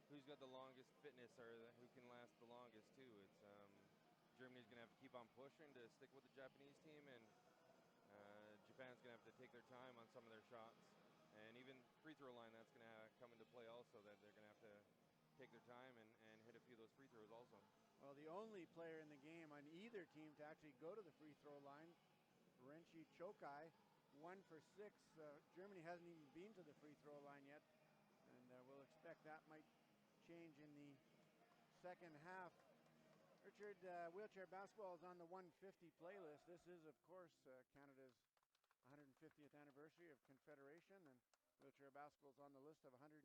who's got the longest fitness or who can last the longest too. It's Germany's going to have to keep on pushing to stick with the Japanese team, and Japan's going to have to take their time on some of their shots. And even free throw line, that's going to come into play also, that they're going to have to take their time and hit a few of those free throws also. Well, the only player in the game on either team to actually go to the free throw line, Renshi Chokai, 1 for 6. Germany hasn't even been to the free throw line yet, and we'll expect that might change in the second half. Richard, wheelchair basketball is on the 150 playlist. This is, of course, Canada's 150th anniversary of Confederation, and wheelchair basketball is on the list of 150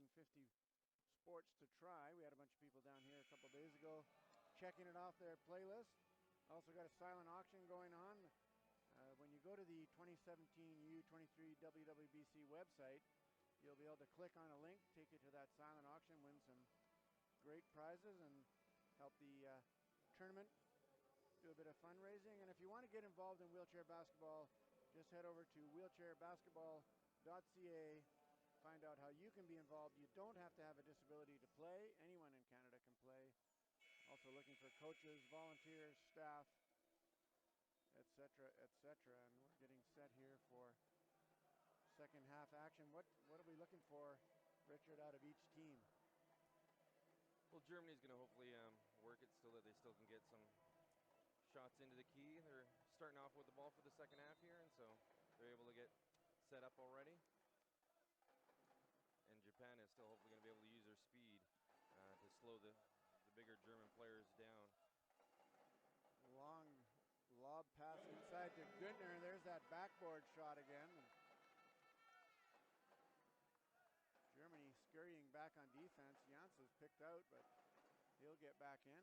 sports to try. We had a bunch of people down here a couple days ago checking it off their playlist. Also got a silent auction going on. When you go to the 2017 U23 WWBC website, you'll be able to click on a link, take you to that silent auction, win some great prizes, and help the tournament do a bit of fundraising. And if you want to get involved in wheelchair basketball, just head over to wheelchairbasketball.ca. Find out how you can be involved. You don't have to have a disability to play. Anyone in Canada can play. Also looking for coaches, volunteers, staff, etc., etc. And we're getting set here for second half action. What are we looking for, Richard, out of each team? Well, Germany's going to hopefully work it so that they still can get some shots into the key. They're starting off with the ball for the second half here, and so they're able to get set up already. And Japan is still hopefully going to be able to use their speed to slow the bigger German players down. Long lob pass inside to Günther. There's that backboard shot again. Germany scurrying back on defense. Jans is picked out, but he'll get back in.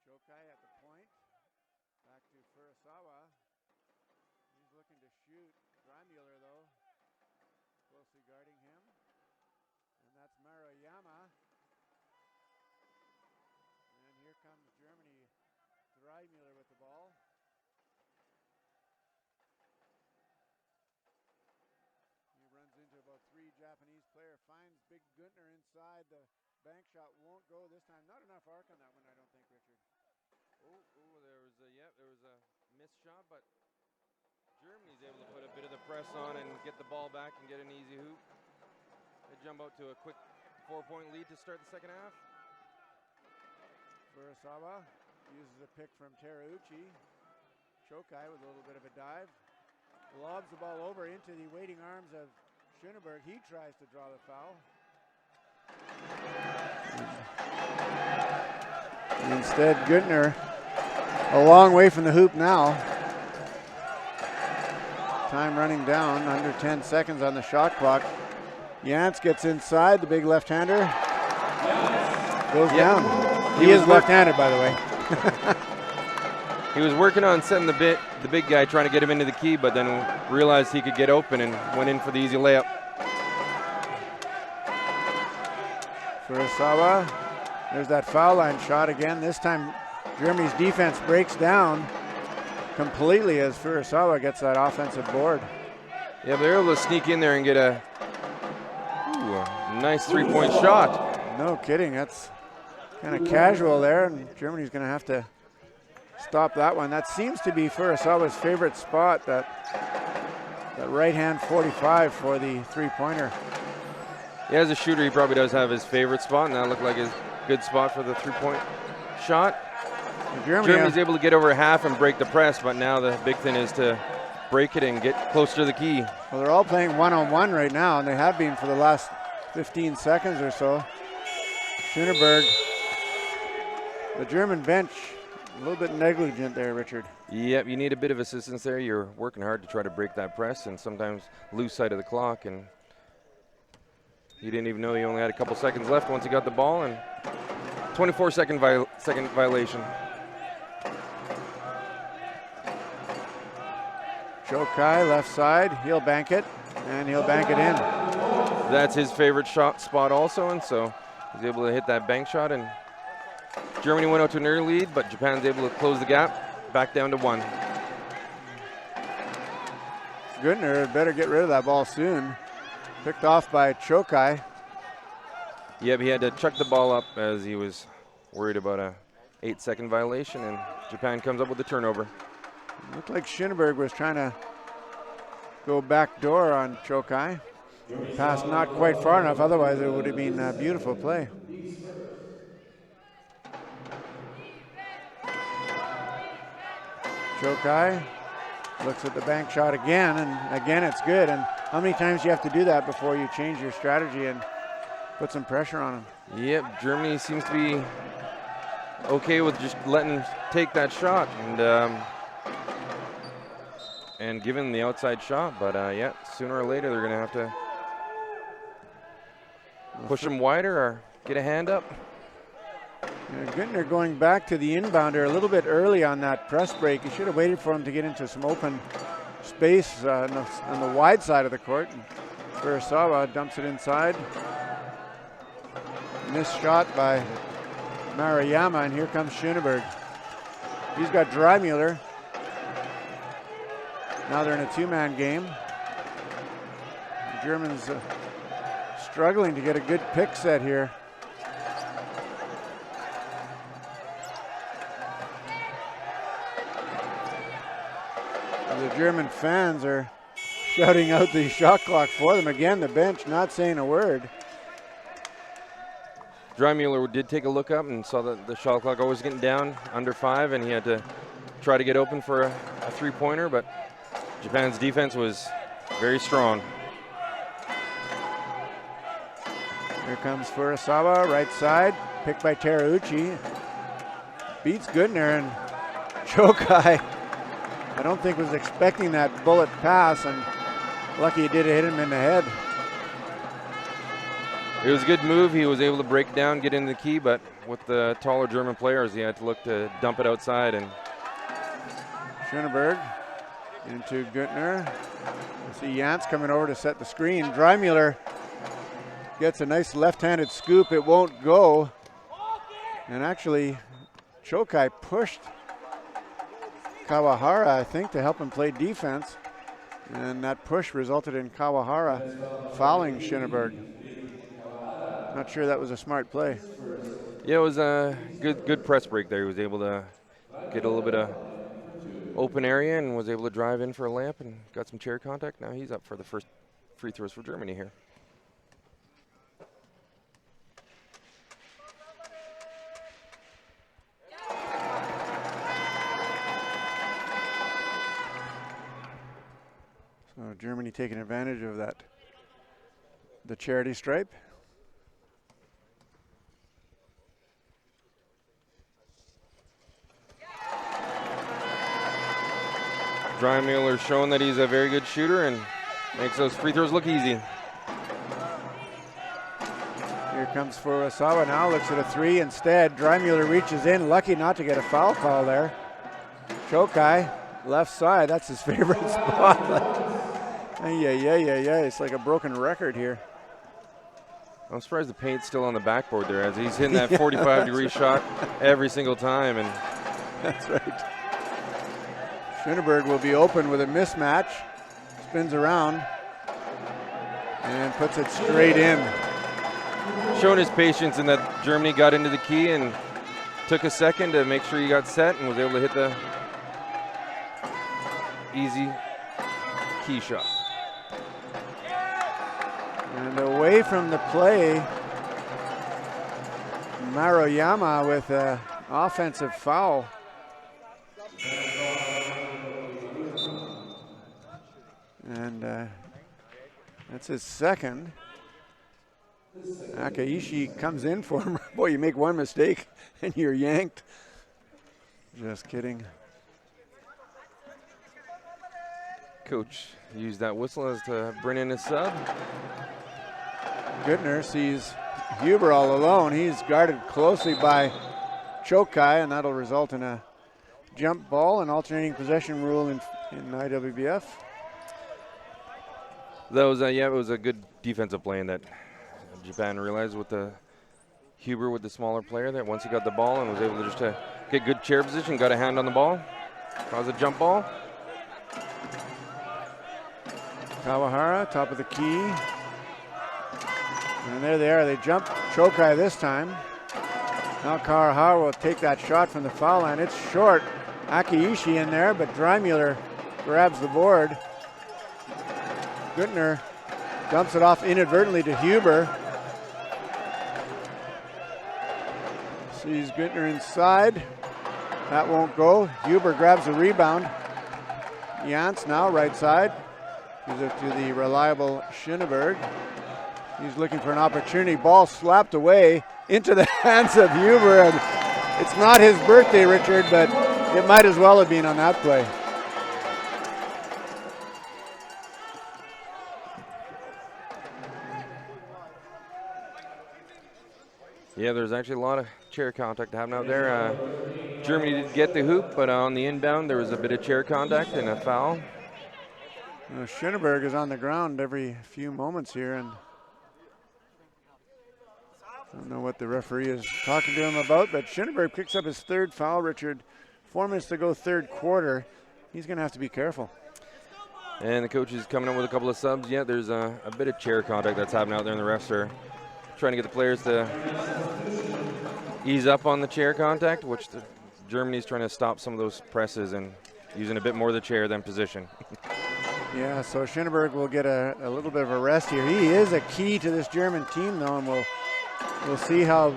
Chokai at the point. Back to Furusawa. He's looking to shoot. Dreimuller, though, closely guarding him. And that's Maruyama. And here comes Germany. Dreimuller with the ball. He runs into about 3 Japanese players. Finds big Günther inside. The bank shot won't go this time. Not enough arc on that one, I don't think, Richard. There was a missed shot, but Germany's able to put a bit of the press on and get the ball back and get an easy hoop. They jump out to a quick 4-point lead to start the second half. Furusawa uses a pick from Terauchi. Chokai with a little bit of a dive. Lobs the ball over into the waiting arms of Schoenberg. He tries to draw the foul. Instead, Günther a long way from the hoop now. Time running down, under 10 seconds on the shot clock. Jans gets inside, the big left-hander. Goes down. He is left-handed, by the way. He was working on setting the big guy, trying to get him into the key, but then realized he could get open and went in for the easy layup. Furusawa, there's that foul line shot again. This time Germany's defense breaks down completely as Furusawa gets that offensive board. Yeah, they're able to sneak in there and get a nice three-point shot. No kidding. That's kind of casual there, and Germany's going to have to stop that one. That seems to be Furusawa's favorite spot, that right-hand 45 for the three-pointer. Yeah, as a shooter, he probably does have his favorite spot, and that looked like his good spot for the three-point shot. Germany's able to get over half and break the press, but now the big thing is to break it and get close to the key. Well, they're all playing one-on-one right now, and they have been for the last 15 seconds or so. Schoenberg, the German bench, a little bit negligent there, Richard. Yep, you need a bit of assistance there. You're working hard to try to break that press and sometimes lose sight of the clock. And he didn't even know he only had a couple seconds left once he got the ball, and 24-second violation. Chokai, left side, he'll bank it, and he'll bank it in. That's his favorite shot spot also, and so he's able to hit that bank shot, and Germany went out to an early lead, but Japan's able to close the gap, back down to 1. Günther better get rid of that ball soon. Picked off by Chokai. Yep, he had to chuck the ball up as he was worried about a 8-second violation, and Japan comes up with the turnover. Looked like Schoenberg was trying to go back door on Chokai. Pass not quite far enough, otherwise it would have been a beautiful play. Chokai looks at the bank shot again, and again it's good. And how many times do you have to do that before you change your strategy and put some pressure on him? Yep, Germany seems to be okay with just letting him take that shot and giving the outside shot. But yeah, sooner or later they're going to have to push him wider or get a hand up. Günther going back to the inbounder a little bit early on that press break. He should have waited for him to get into some open space on the wide side of the court. Furusawa dumps it inside. Missed shot by Maruyama, and here comes Schoenberg. He's got Dreimüller. Now they're in a two-man game. The Germans struggling to get a good pick set here. The German fans are shouting out the shot clock for them. Again, the bench not saying a word. Dreimüller did take a look up and saw that the shot clock always getting down under 5, and he had to try to get open for a three-pointer, but Japan's defense was very strong. Here comes Furusawa, right side, picked by Terauchi. Beats Günther, and Chokai, I don't think was expecting that bullet pass, and lucky it did hit him in the head. It was a good move. He was able to break down, get in the key, but with the taller German players, he had to look to dump it outside. And Schoenberg into Günther. You see Jantz coming over to set the screen. Dreimüller gets a nice left-handed scoop. It won't go. And actually, Chokai pushed Kawahara, I think, to help him play defense. And that push resulted in Kawahara fouling Schoenberg. Not sure that was a smart play. Yeah, it was a good press break there. He was able to get a little bit of open area and was able to drive in for a layup and got some chair contact. Now he's up for the first free throws for Germany here. So Germany taking advantage of that, the charity stripe. Dreimüller showing that he's a very good shooter and makes those free throws look easy. Here comes Furusawa now, looks at a three instead. Dreimüller reaches in, lucky not to get a foul call there. Chokai, left side, that's his favorite spot. Yeah, it's like a broken record here. I'm surprised the paint's still on the backboard there as he's hitting that 45-degree shot every single time. And that's right. Schoenberg will be open with a mismatch. Spins around. and puts it straight in. Showing his patience in that Germany got into the key and took a second to make sure he got set and was able to hit the easy key shot. And away from the play, Maruyama with an offensive foul. And that's his second. Akaishi comes in for him. Boy, you make one mistake and you're yanked. Just kidding. Coach used that whistle as to bring in his sub. Güttner sees Huber all alone. He's guarded closely by Chokai, and that'll result in a jump ball, an alternating possession rule in IWBF. That was it was a good defensive play in that Japan realized with the Huber with the smaller player that once he got the ball and was able to just get good chair position, got a hand on the ball, cause a jump ball. Kawahara, top of the key. And there they are, they jump Chokai this time. Now Kawahara will take that shot from the foul line. It's short. Akaishi in there, but Dreimuller grabs the board. Güttner dumps it off inadvertently to Huber. Sees Güttner inside. That won't go. Huber grabs the rebound. Jans now right side. Gives it to the reliable Schöneberg. He's looking for an opportunity. Ball slapped away into the hands of Huber. And it's not his birthday, Richard, but it might as well have been on that play. Yeah, there's actually a lot of chair contact happening out there. Germany did get the hoop, but on the inbound there was a bit of chair contact and a foul. Schöneberg is on the ground every few moments here, and I don't know what the referee is talking to him about, but Schöneberg picks up his third foul, Richard. 4 minutes to go, third quarter. He's going to have to be careful. And the coach is coming up with a couple of subs. Yeah, there's a bit of chair contact that's happening out there, and the refs are trying to get the players to ease up on the chair contact, which Germany's trying to stop some of those presses and using a bit more of the chair than position. Yeah, so Schöneberg will get a little bit of a rest here. He is a key to this German team, though, and we'll see how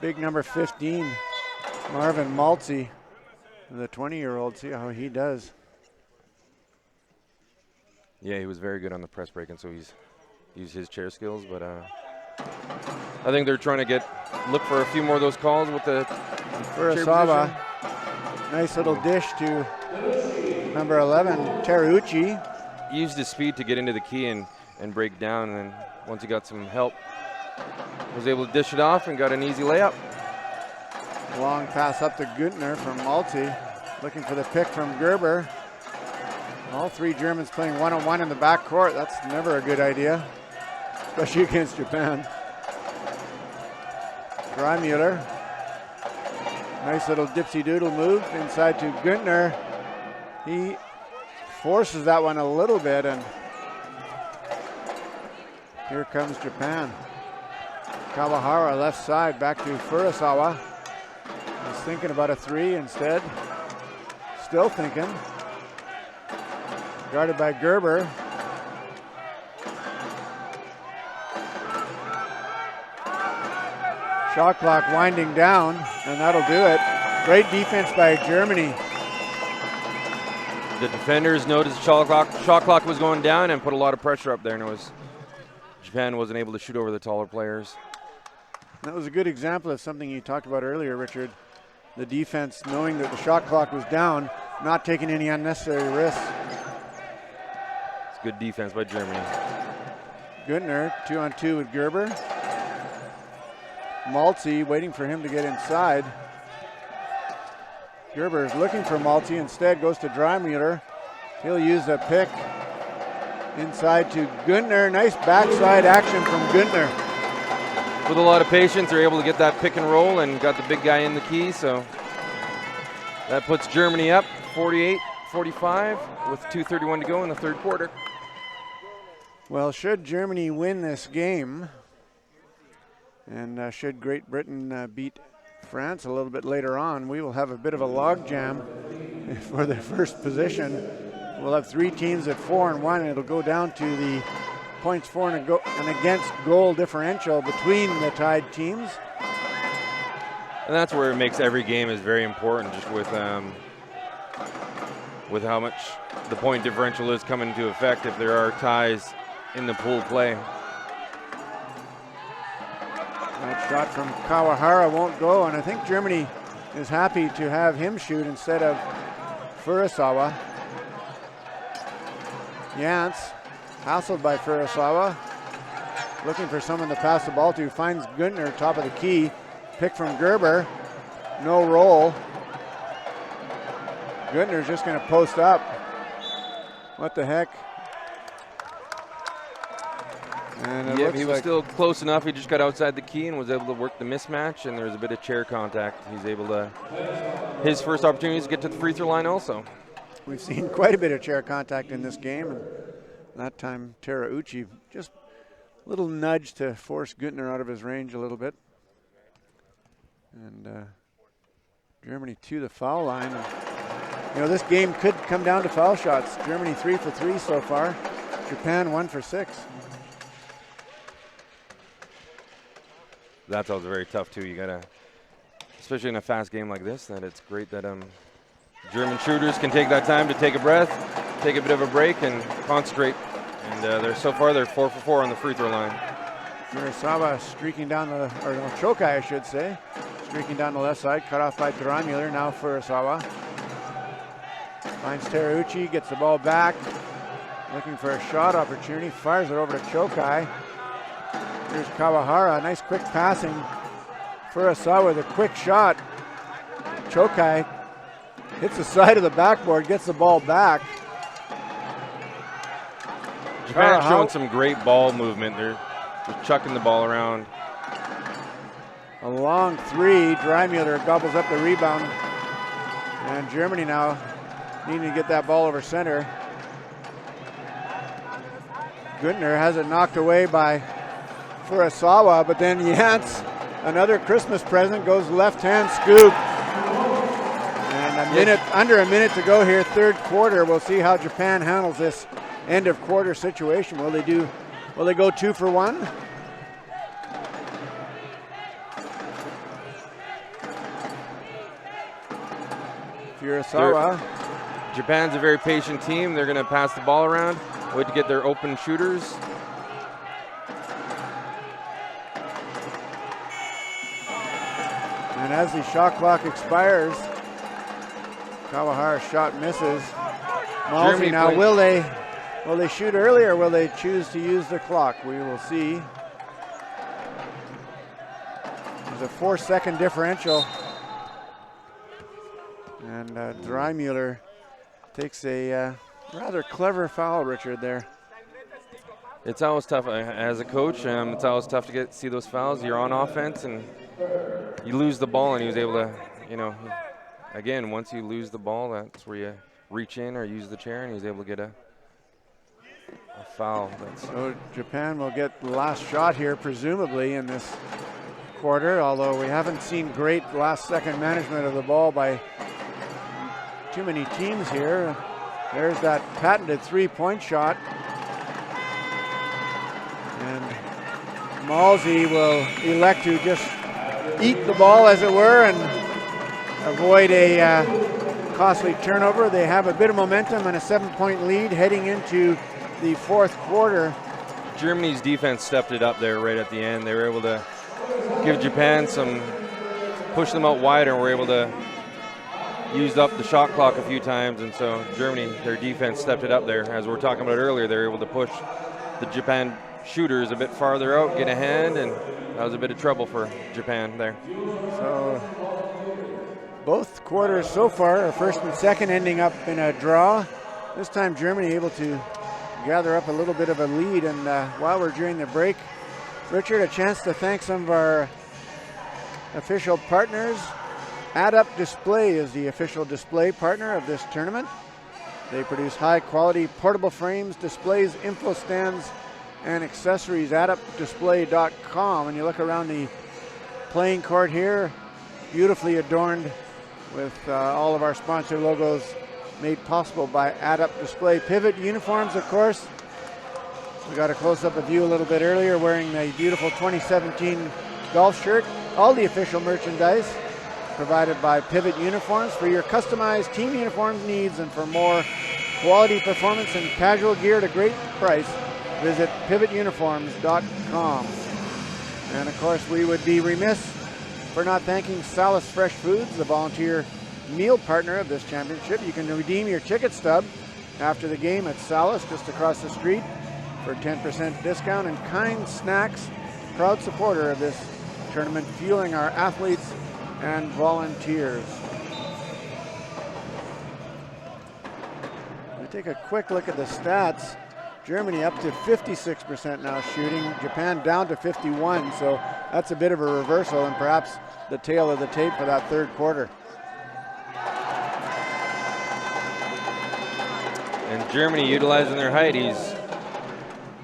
big number 15, Marvin Maltzy, the 20-year-old, see how he does. Yeah, he was very good on the press break, and so he's used his chair skills, but I think they're trying to look for a few more of those calls with the Furusawa. Nice little dish to number 11, Teruuchi. Used his speed to get into the key and break down, and then once he got some help, was able to dish it off and got an easy layup. Long pass up to Güttner from Maltzy, looking for the pick from Gerber. All three Germans playing one-on-one in the backcourt. That's never a good idea, especially against Japan. Dreimuller. Nice little dipsy-doodle move inside to Güttner. He forces that one a little bit, and here comes Japan. Kawahara left side back to Furusawa. He's thinking about a three instead. Still thinking. Guarded by Gerber. Shot clock winding down, and that'll do it. Great defense by Germany. The defenders noticed shot clock was going down and put a lot of pressure up there, and Japan wasn't able to shoot over the taller players. That was a good example of something you talked about earlier, Richard. The defense knowing that the shot clock was down, not taking any unnecessary risks. It's good defense by Germany. Güttner, 2-on-2 with Gerber. Maltzy waiting for him to get inside. Gerber is looking for Maltzy, instead goes to Dreimuller. He'll use a pick inside to Güttner. Nice backside action from Güttner. With a lot of patience, they're able to get that pick and roll and got the big guy in the key, so that puts Germany up 48-45 with 2:31 to go in the third quarter. Well, should Germany win this game, and should Great Britain beat France a little bit later on, we will have a bit of a logjam for the first position. We'll have 3 teams at 4-1, and it'll go down to the points for and against goal differential between the tied teams. And that's where it makes every game is very important, just with how much the point differential is coming into effect if there are ties in the pool play. That shot from Kawahara won't go, and I think Germany is happy to have him shoot instead of Furusawa. Jans, hassled by Furusawa, looking for someone to pass the ball to, finds Günther top of the key, pick from Gerber, no roll. Günther's just going to post up. What the heck? And yeah, he was still close enough. He just got outside the key and was able to work the mismatch, and there was a bit of chair contact. He's able to, his first opportunity is to get to the free throw line also. We've seen quite a bit of chair contact in this game, and that time Terauchi just a little nudge to force Günther out of his range a little bit. And Germany to the foul line. And, you know, this game could come down to foul shots. Germany 3 for 3 so far. Japan 1 for 6. That's always very tough too. You gotta, especially in a fast game like this, that it's great that German shooters can take that time to take a breath, take a bit of a break, and concentrate. And so far they're 4 for 4 on the free throw line. Furusawa streaking down the, or no, Chokai I should say, streaking down the left side, cut off by Drymüller. Now Furusawa finds Terauchi, gets the ball back, looking for a shot opportunity, fires it over to Chokai. Here's Kawahara, nice quick passing. Furusawa with a quick shot. Chokai hits the side of the backboard, gets the ball back. Japan showing some great ball movement. They're just chucking the ball around. A long 3, Drymüller gobbles up the rebound. And Germany now needing to get that ball over center. Günther has it knocked away by Furusawa, but then Jans, another Christmas present, goes left-hand scoop. And under a minute to go here, third quarter. We'll see how Japan handles this end of quarter situation. Will they go 2 for 1? Furusawa. Japan's a very patient team. They're going to pass the ball around, wait to get their open shooters. And as the shot clock expires, Kawahara's shot misses. Malzi now, will they shoot early, or will they choose to use the clock? We will see. There's a 4-second differential. And Drymüller takes a rather clever foul, Richard, there. It's always tough as a coach. It's always tough to see those fouls. You're on offense and you lose the ball, and he was able to, you know, again, once you lose the ball, that's where you reach in or use the chair, and he was able to get a foul. So Japan will get the last shot here, presumably, in this quarter, although we haven't seen great last-second management of the ball by too many teams here. There's that patented three-point shot. And Malzi will elect to just eat the ball, as it were, and avoid a costly turnover. They have a bit of momentum and a 7-point lead heading into the fourth quarter. Germany's defense stepped it up there right at the end. They were able to give Japan some, push them out wider, and were able to use up the shot clock a few times. And so Germany, their defense stepped it up there. As we were talking about earlier, they were able to push the Japan shooters a bit farther out, get a hand, and that was a bit of trouble for Japan there. So both quarters so far, first and second, ending up in a draw. This time Germany able to gather up a little bit of a lead. And while we're during the break, Richard, a chance to thank some of our official partners. Add Up Display is the official display partner of this tournament. They produce high quality portable frames, displays, info stands, and accessories, adupdisplay.com. And you look around the playing court here, beautifully adorned with all of our sponsor logos made possible by Adup Display. Pivot uniforms, of course. We got a close-up of you a little bit earlier wearing the beautiful 2017 golf shirt. All the official merchandise provided by Pivot Uniforms for your customized team uniform needs, and for more quality performance and casual gear at a great price, visit pivotuniforms.com. And of course, we would be remiss for not thanking Salus Fresh Foods, the volunteer meal partner of this championship. You can redeem your ticket stub after the game at Salus, just across the street, for a 10% discount. And Kind Snacks, proud supporter of this tournament, fueling our athletes and volunteers. We take a quick look at the stats. Germany up to 56% now shooting, Japan down to 51, so that's a bit of a reversal and perhaps the tail of the tape for that third quarter. And Germany utilizing their height. He's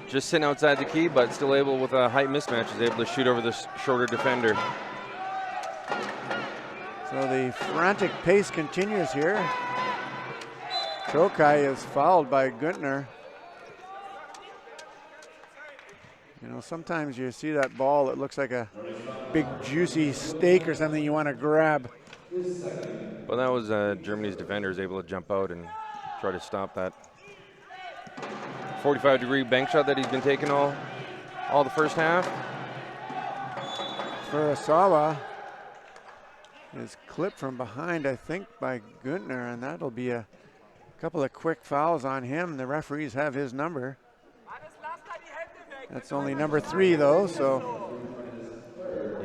just sitting outside the key, but still able, with a height mismatch, is able to shoot over the shorter defender. So the frantic pace continues here. Chokai is fouled by Güntner. You know, sometimes you see that ball, it looks like a big juicy steak or something you want to grab. Well, that was Germany's defender is able to jump out and try to stop that 45-degree bank shot that he's been taking all the first half. Furusawa is clipped from behind, I think, by Güntner, and that'll be a couple of quick fouls on him. The referees have his number. That's only number 3, though, so.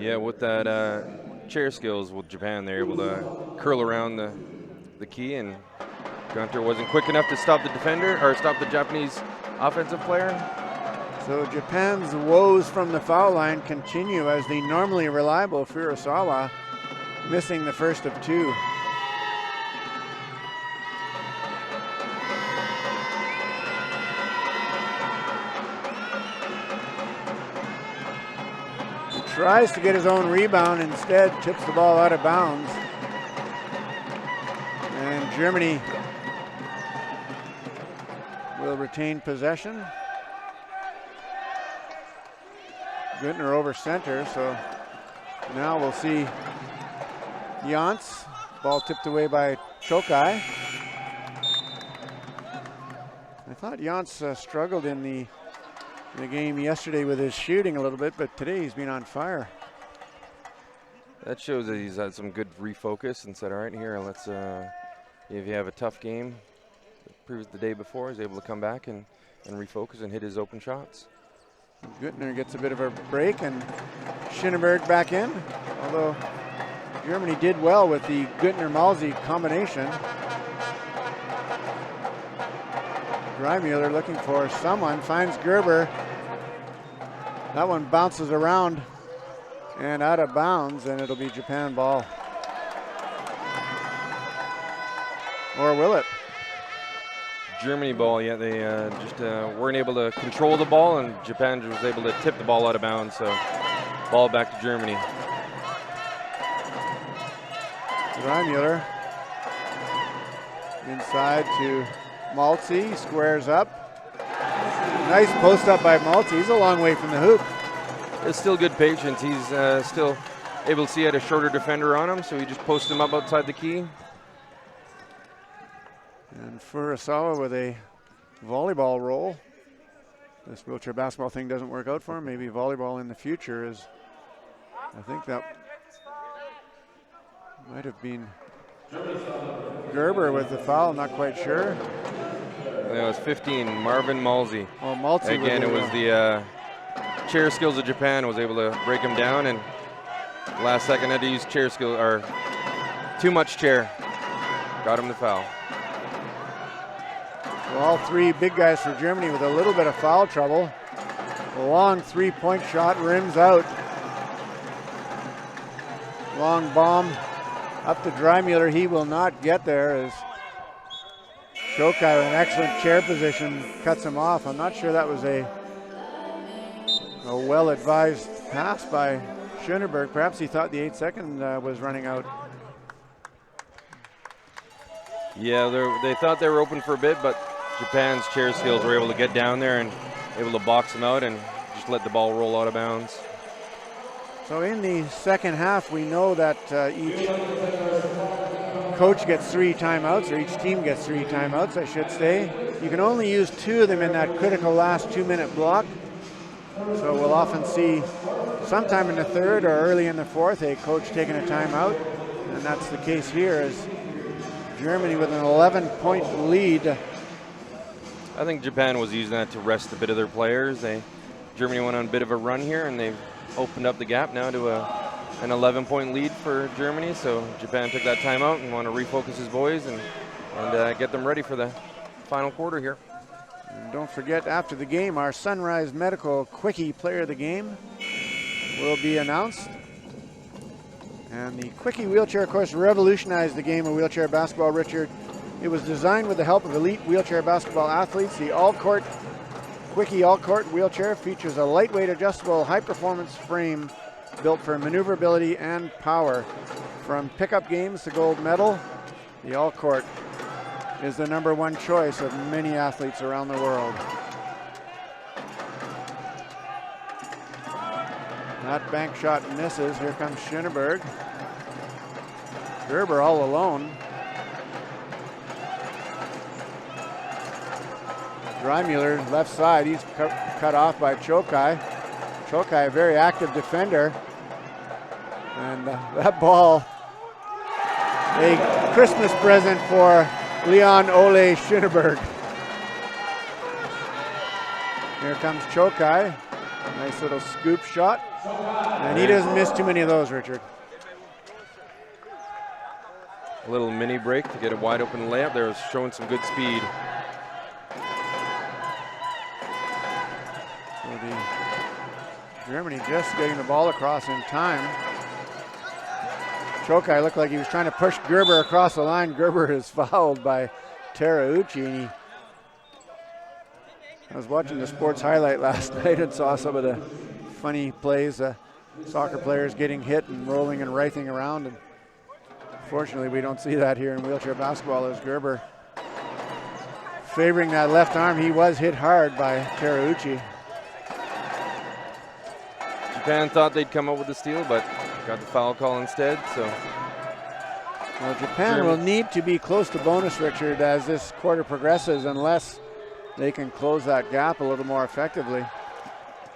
Yeah, with that chair skills with Japan, they're able to curl around the key, and Günther wasn't quick enough to stop the defender, or stop the Japanese offensive player. So Japan's woes from the foul line continue as the normally reliable Furusawa missing the first of 2. Tries to get his own rebound, instead tips the ball out of bounds. And Germany will retain possession. Günther over center, so now we'll see Jans. Ball tipped away by Chokai. I thought Jans struggled in the game yesterday with his shooting a little bit, but today he's been on fire. That shows that he's had some good refocus and said, all right, here, let's, if you have a tough game, proves the day before, he's able to come back and refocus and hit his open shots. Günther gets a bit of a break, and Schinneberg back in, although Germany did well with the Günther-Malzi combination. Dreimuller looking for someone, finds Gerber. That one bounces around and out of bounds, and it'll be Japan ball. Or will it? Germany ball, yeah, they just weren't able to control the ball, and Japan was able to tip the ball out of bounds, so ball back to Germany. Dreimuller inside to Maltzy, squares up. Nice post up by Maltzy. He's a long way from the hoop. It's still good patience. He's still able to see he had a shorter defender on him, so he just posted him up outside the key. And Furusawa with a volleyball roll. This wheelchair basketball thing doesn't work out for him. Maybe volleyball in the future is, I think that might have been Gerber with the foul, not quite sure. It was 15, Marvin Maltzy. Oh, Maltzy. Again, it was the chair skills of Japan was able to break him down, and last second had to use chair skill, or too much chair. Got him the foul. Well, all 3 big guys for Germany with a little bit of foul trouble. A long 3-point shot, rims out. Long bomb up to Dreimuller. He will not get there as Chokai with an excellent chair position cuts him off. I'm not sure that was a A well-advised pass by Schoenberg. Perhaps he thought the 8-second was running out. Yeah, they thought they were open for a bit, but Japan's chair skills were able to get down there and able to box them out and just let the ball roll out of bounds. So in the second half, we know that each coach gets 3 timeouts, or each team gets 3 timeouts, I should say. You can only use 2 of them in that critical last 2-minute block. So we'll often see sometime in the third or early in the fourth a coach taking a timeout, and that's the case here as Germany with an 11-point lead. I think Japan was using that to rest a bit of their players. Germany went on a bit of a run here, and they've opened up the gap now to an 11-point lead for Germany. So Japan took that timeout and want to refocus his boys and get them ready for the final quarter here. And don't forget, after the game, our Sunrise Medical Quickie Player of the Game will be announced. And the Quickie wheelchair, of course, revolutionized the game of wheelchair basketball, Richard. It was designed with the help of elite wheelchair basketball athletes. The Quickie All-Court wheelchair features a lightweight, adjustable, high-performance frame built for maneuverability and power. From pickup games to gold medal, the All-Court is the #1 choice of many athletes around the world. That bank shot misses. Here comes Schoenberg. Gerber all alone. Dreimuller left side. He's cut off by Chokai. Chokai, a very active defender. And that ball, a Christmas present for Leon Ole Schoenberg. Here comes Chokai. Nice little scoop shot. And he doesn't miss too many of those, Richard. A little mini break to get a wide open layup there, was showing some good speed. So Germany just getting the ball across in time. Chokai looked like he was trying to push Gerber across the line. Gerber is fouled by Terauchi. And I was watching the sports highlight last night and saw some of the funny plays, soccer players getting hit and rolling and writhing around. And fortunately, we don't see that here in wheelchair basketball as Gerber favoring that left arm. He was hit hard by Terauchi. Japan thought they'd come up with the steal, but got the foul call instead. So, well, Japan will need to be close to bonus, Richard, as this quarter progresses, unless they can close that gap a little more effectively.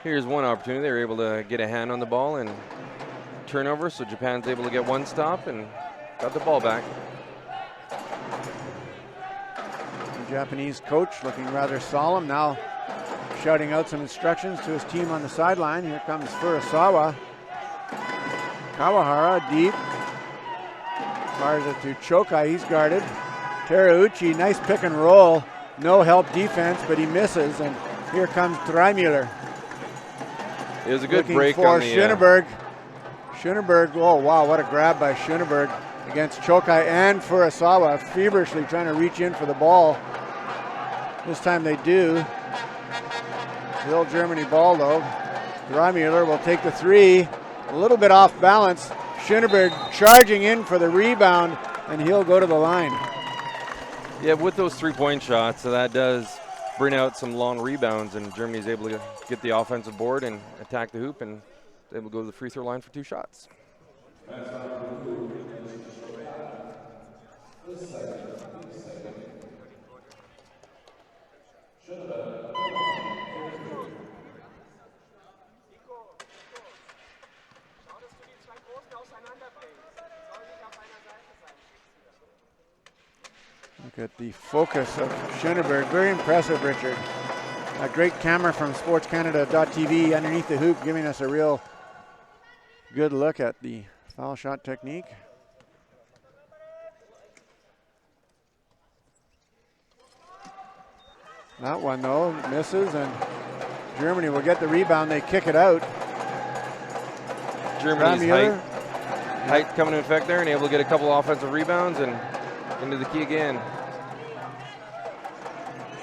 Here's one opportunity. They were able to get a hand on the ball and turnover, so Japan's able to get one stop and got the ball back. The Japanese coach looking rather solemn now, shouting out some instructions to his team on the sideline. Here comes Furusawa. Kawahara deep. Fires it to Chokai, he's guarded. Terauchi, nice pick and roll. No help defense, but he misses, and here comes Dreimuller. It was a good looking break for on the Schoenberg. Schoenberg, oh wow, what a grab by Schoenberg against Chokai and Furusawa, feverishly trying to reach in for the ball. This time they do. Still Germany ball though. Dreimuller will take the three, a little bit off balance. Schoenberg charging in for the rebound, and he'll go to the line. Yeah, with those three-point shots, so that does bring out some long rebounds, and Germany's able to get the offensive board and attack the hoop, and able to go to the free throw line for 2 shots. Look at the focus of Schoenberg. Very impressive, Richard. A great camera from sportscanada.tv underneath the hoop, giving us a real good look at the foul shot technique. That one, though, misses, and Germany will get the rebound. They kick it out. Germany's height coming into effect there, and able to get a couple offensive rebounds and into the key again.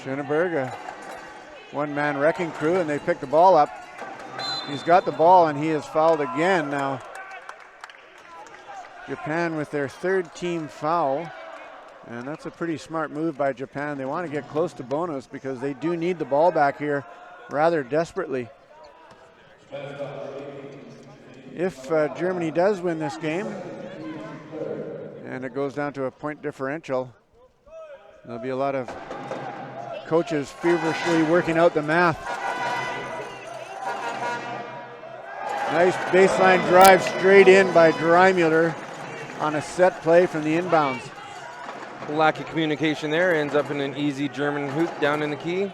Schoenberg, a one-man wrecking crew, and they pick the ball up. He's got the ball and he is fouled again now. Japan with their third team foul. And that's a pretty smart move by Japan. They want to get close to bonus because they do need the ball back here rather desperately. If Germany does win this game, and it goes down to a point differential, there'll be a lot of coaches feverishly working out the math. Nice baseline drive straight in by Dreimuller on a set play from the inbounds. Lack of communication there, ends up in an easy German hoop down in the key.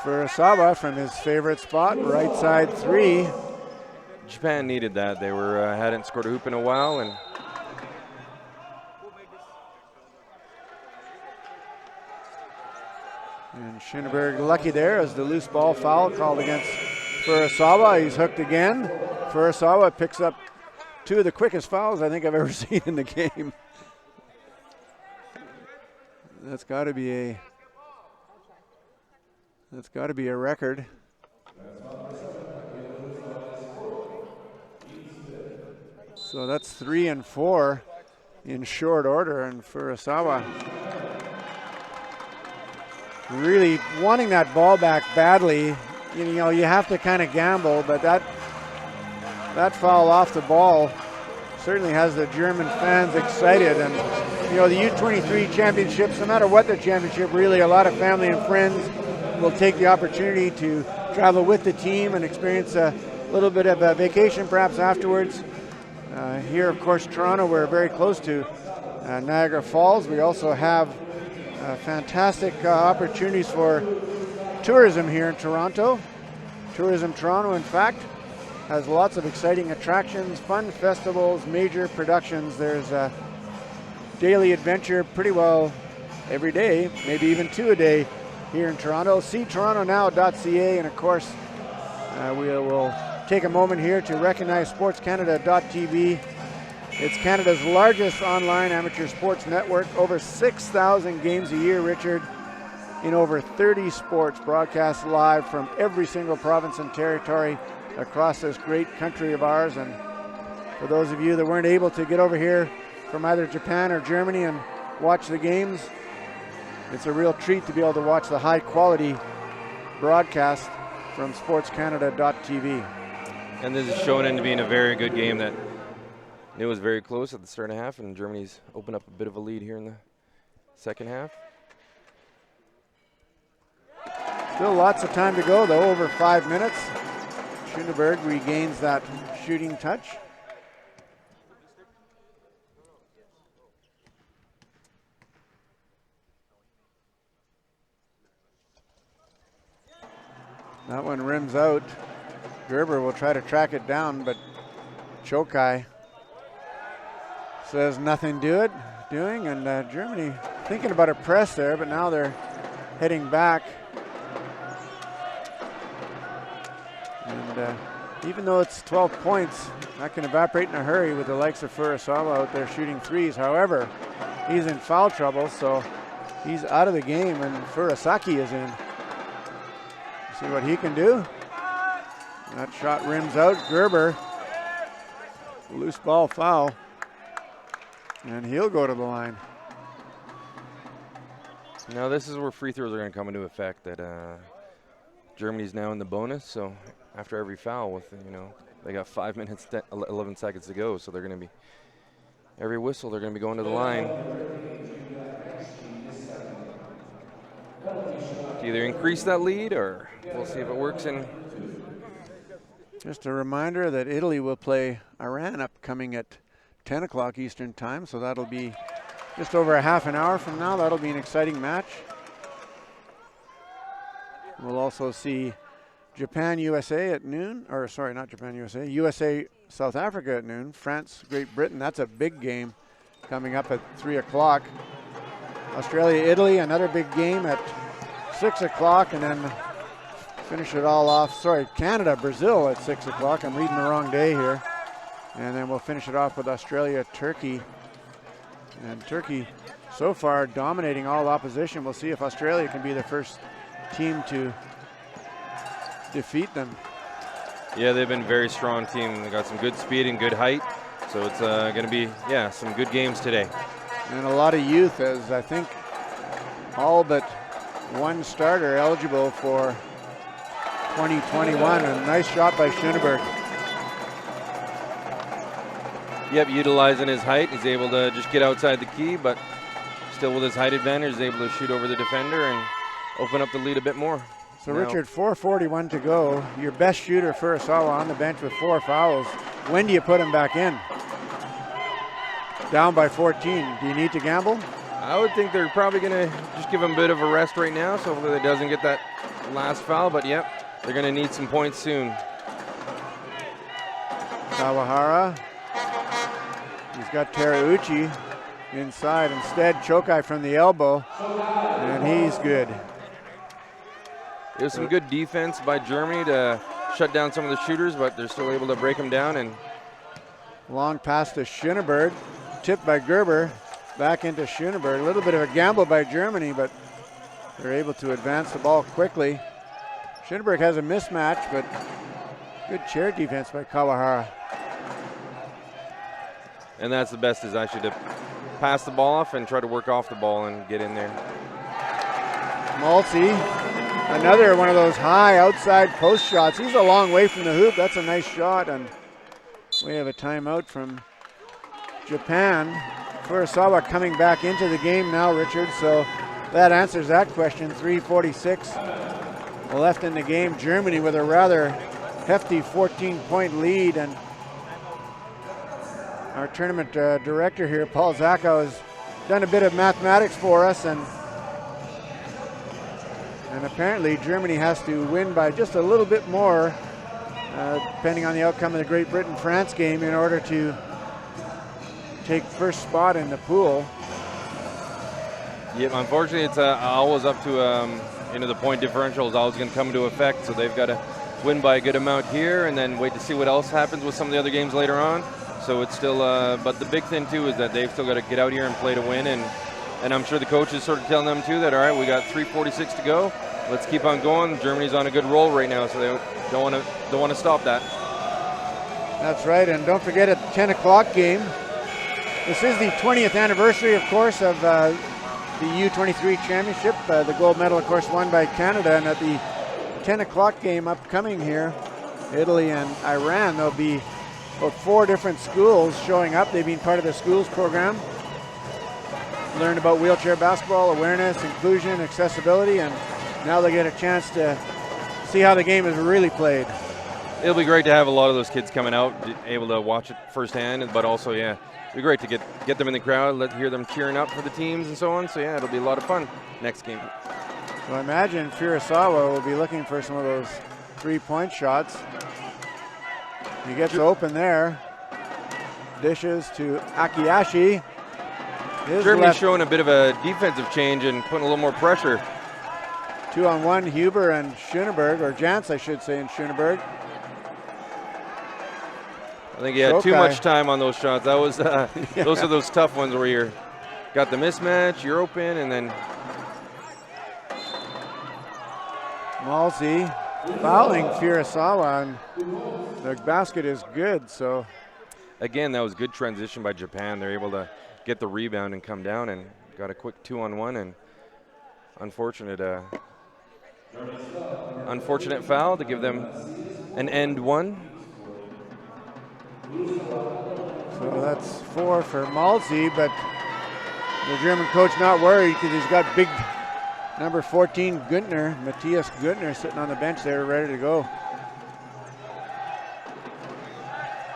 Furusawa from his favorite spot, right side three. Japan needed that. They hadn't scored a hoop in a while, and Schoenberg lucky there as the loose ball foul called against Furusawa. He's hooked again. Furusawa picks up two of the quickest fouls I think I've ever seen in the game. That's got to be a record. So that's 3 and 4 in short order, and Furusawa really wanting that ball back badly. You know, you have to kind of gamble, but that foul off the ball certainly has the German fans excited. And you know, the U23 championships, no matter what the championship, really a lot of family and friends will take the opportunity to travel with the team and experience a little bit of a vacation perhaps afterwards. Here, of course, Toronto, we're very close to Niagara Falls. We also have fantastic opportunities for tourism here in Toronto. Tourism Toronto, in fact, has lots of exciting attractions, fun festivals, major productions. There's a daily adventure pretty well every day, maybe even 2 a day here in Toronto. See torontonow.ca, and of course, we will take a moment here to recognize sportscanada.tv. It's Canada's largest online amateur sports network. Over 6,000 games a year, Richard, in over 30 sports, broadcast live from every single province and territory across this great country of ours. And for those of you that weren't able to get over here from either Japan or Germany and watch the games, it's a real treat to be able to watch the high quality broadcast from sportscanada.tv. And this is showing into being a very good game. That it was very close at the start of the half, and Germany's opened up a bit of a lead here in the second half. Still lots of time to go, though, over 5 minutes. Schoenberg regains that shooting touch. That one rims out. Gerber will try to track it down, but Chokai says nothing doing, and Germany thinking about a press there, but now they're heading back. And even though it's 12 points, that can evaporate in a hurry with the likes of Furusawa out there shooting threes. However, he's in foul trouble, so he's out of the game, and Furusaki is in. See what he can do. That shot rims out. Gerber, loose ball foul, and he'll go to the line. Now this is where free throws are going to come into effect. That Germany's now in the bonus, so after every foul, with they got 5 minutes, 11 seconds to go, so they're going to be every whistle they're going to be going to the line. To either increase that lead, or we'll see if it works in. Just a reminder that Italy will play Iran upcoming at 10 o'clock Eastern time, so that'll be just over a half an hour from now. That'll be an exciting match. We'll also see Japan, USA at noon, or sorry, not Japan, USA, USA, South Africa at noon, France, Great Britain. That's a big game coming up at 3 o'clock. Australia, Italy, another big game at 6 o'clock, and then finish it all off. Sorry, Canada, Brazil at 6 o'clock. I'm reading the wrong day here. And then we'll finish it off with Australia, Turkey. And Turkey so far dominating all opposition. We'll see if Australia can be the first team to defeat them. Yeah, they've been a very strong team. They got some good speed and good height. So it's going to be, some good games today. And a lot of youth, as I think all but one starter eligible for 2021. A nice shot by Schoenberg. Yep, utilizing his height. He's able to just get outside the key, but still with his height advantage, he's able to shoot over the defender and open up the lead a bit more. So Richard, 4:41 to go. Your best shooter, Furusawa, on the bench with 4 fouls. When do you put him back in? Down by 14. Do you need to gamble? I would think they're probably going to just give him a bit of a rest right now, so hopefully he doesn't get that last foul. But yep, they're going to need some points soon. Kawahara. He's got Terauchi inside. Instead, Chokai from the elbow, and he's good. There's some good defense by Germany to shut down some of the shooters, but they're still able to break them down. And long pass to Schoenberg, tipped by Gerber, back into Schoenberg. A little bit of a gamble by Germany, but they're able to advance the ball quickly. Schoenberg has a mismatch, but good chair defense by Kawahara. And that's the best, is actually to pass the ball off and try to work off the ball and get in there. Maltzy, another one of those high outside post shots. He's a long way from the hoop. That's a nice shot, and we have a timeout from Japan. Furusawa coming back into the game now, Richard, so that answers that question. 3:46 left in the game. Germany with a rather hefty 14-point lead, and our tournament director here, Paul Zacko, has done a bit of mathematics for us, and apparently Germany has to win by just a little bit more, depending on the outcome of the Great Britain-France game, in order to take first spot in the pool. Yeah, unfortunately, it's always up to the point differential is always going to come into effect, so they've got to win by a good amount here and then wait to see what else happens with some of the other games later on. So it's still, but the big thing too is that they've still got to get out here and play to win, and I'm sure the coach is sort of telling them too that, all right, we got 3:46 to go. Let's keep on going. Germany's on a good roll right now, so they don't want to stop that. That's right, and don't forget at the 10 o'clock game. This is the 20th anniversary, of course, of the U23 championship. The gold medal, of course, won by Canada, and at the 10 o'clock game upcoming here, Italy and Iran, there'll be about 4 different schools showing up. They've been part of the schools program. Learned about wheelchair basketball, awareness, inclusion, accessibility, and now they get a chance to see how the game is really played. It'll be great to have a lot of those kids coming out, able to watch it firsthand, but also, it'd be great to get them in the crowd, hear them cheering up for the teams and so on. So it'll be a lot of fun next game. So I imagine Furusawa will be looking for some of those 3-point shots. He gets open there. Dishes to Akiashi. Germany's showing a bit of a defensive change and putting a little more pressure. 2-on-1, Huber and Schoenberg, or Jantz, I should say, and Schoenberg. I think he had too much time on those shots. That was those are those tough ones where you're got the mismatch, you're open, and then Maltzy fouling Furusawa, and the basket is good. So again, that was good transition by Japan. They're able to get the rebound and come down and got a quick 2-on-1, and unfortunate foul to give them an end one. So that's 4 for Maltzy, but the German coach not worried because he's got big number 14 Günther, Matthias Günther, sitting on the bench there ready to go.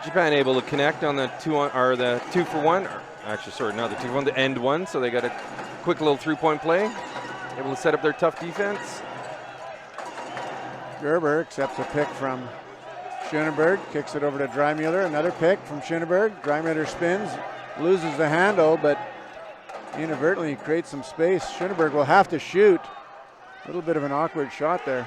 Japan able to connect on the 2-for-1. Actually, sorry, not the 2-for-1, the end one. So they got a quick little 3-point play, able to set up their tough defense. Gerber accepts a pick from Schoenberg, kicks it over to Dreimuller. Another pick from Schoenberg. Dreimuller spins, loses the handle, but inadvertently creates some space. Schoenberg will have to shoot. A little bit of an awkward shot there.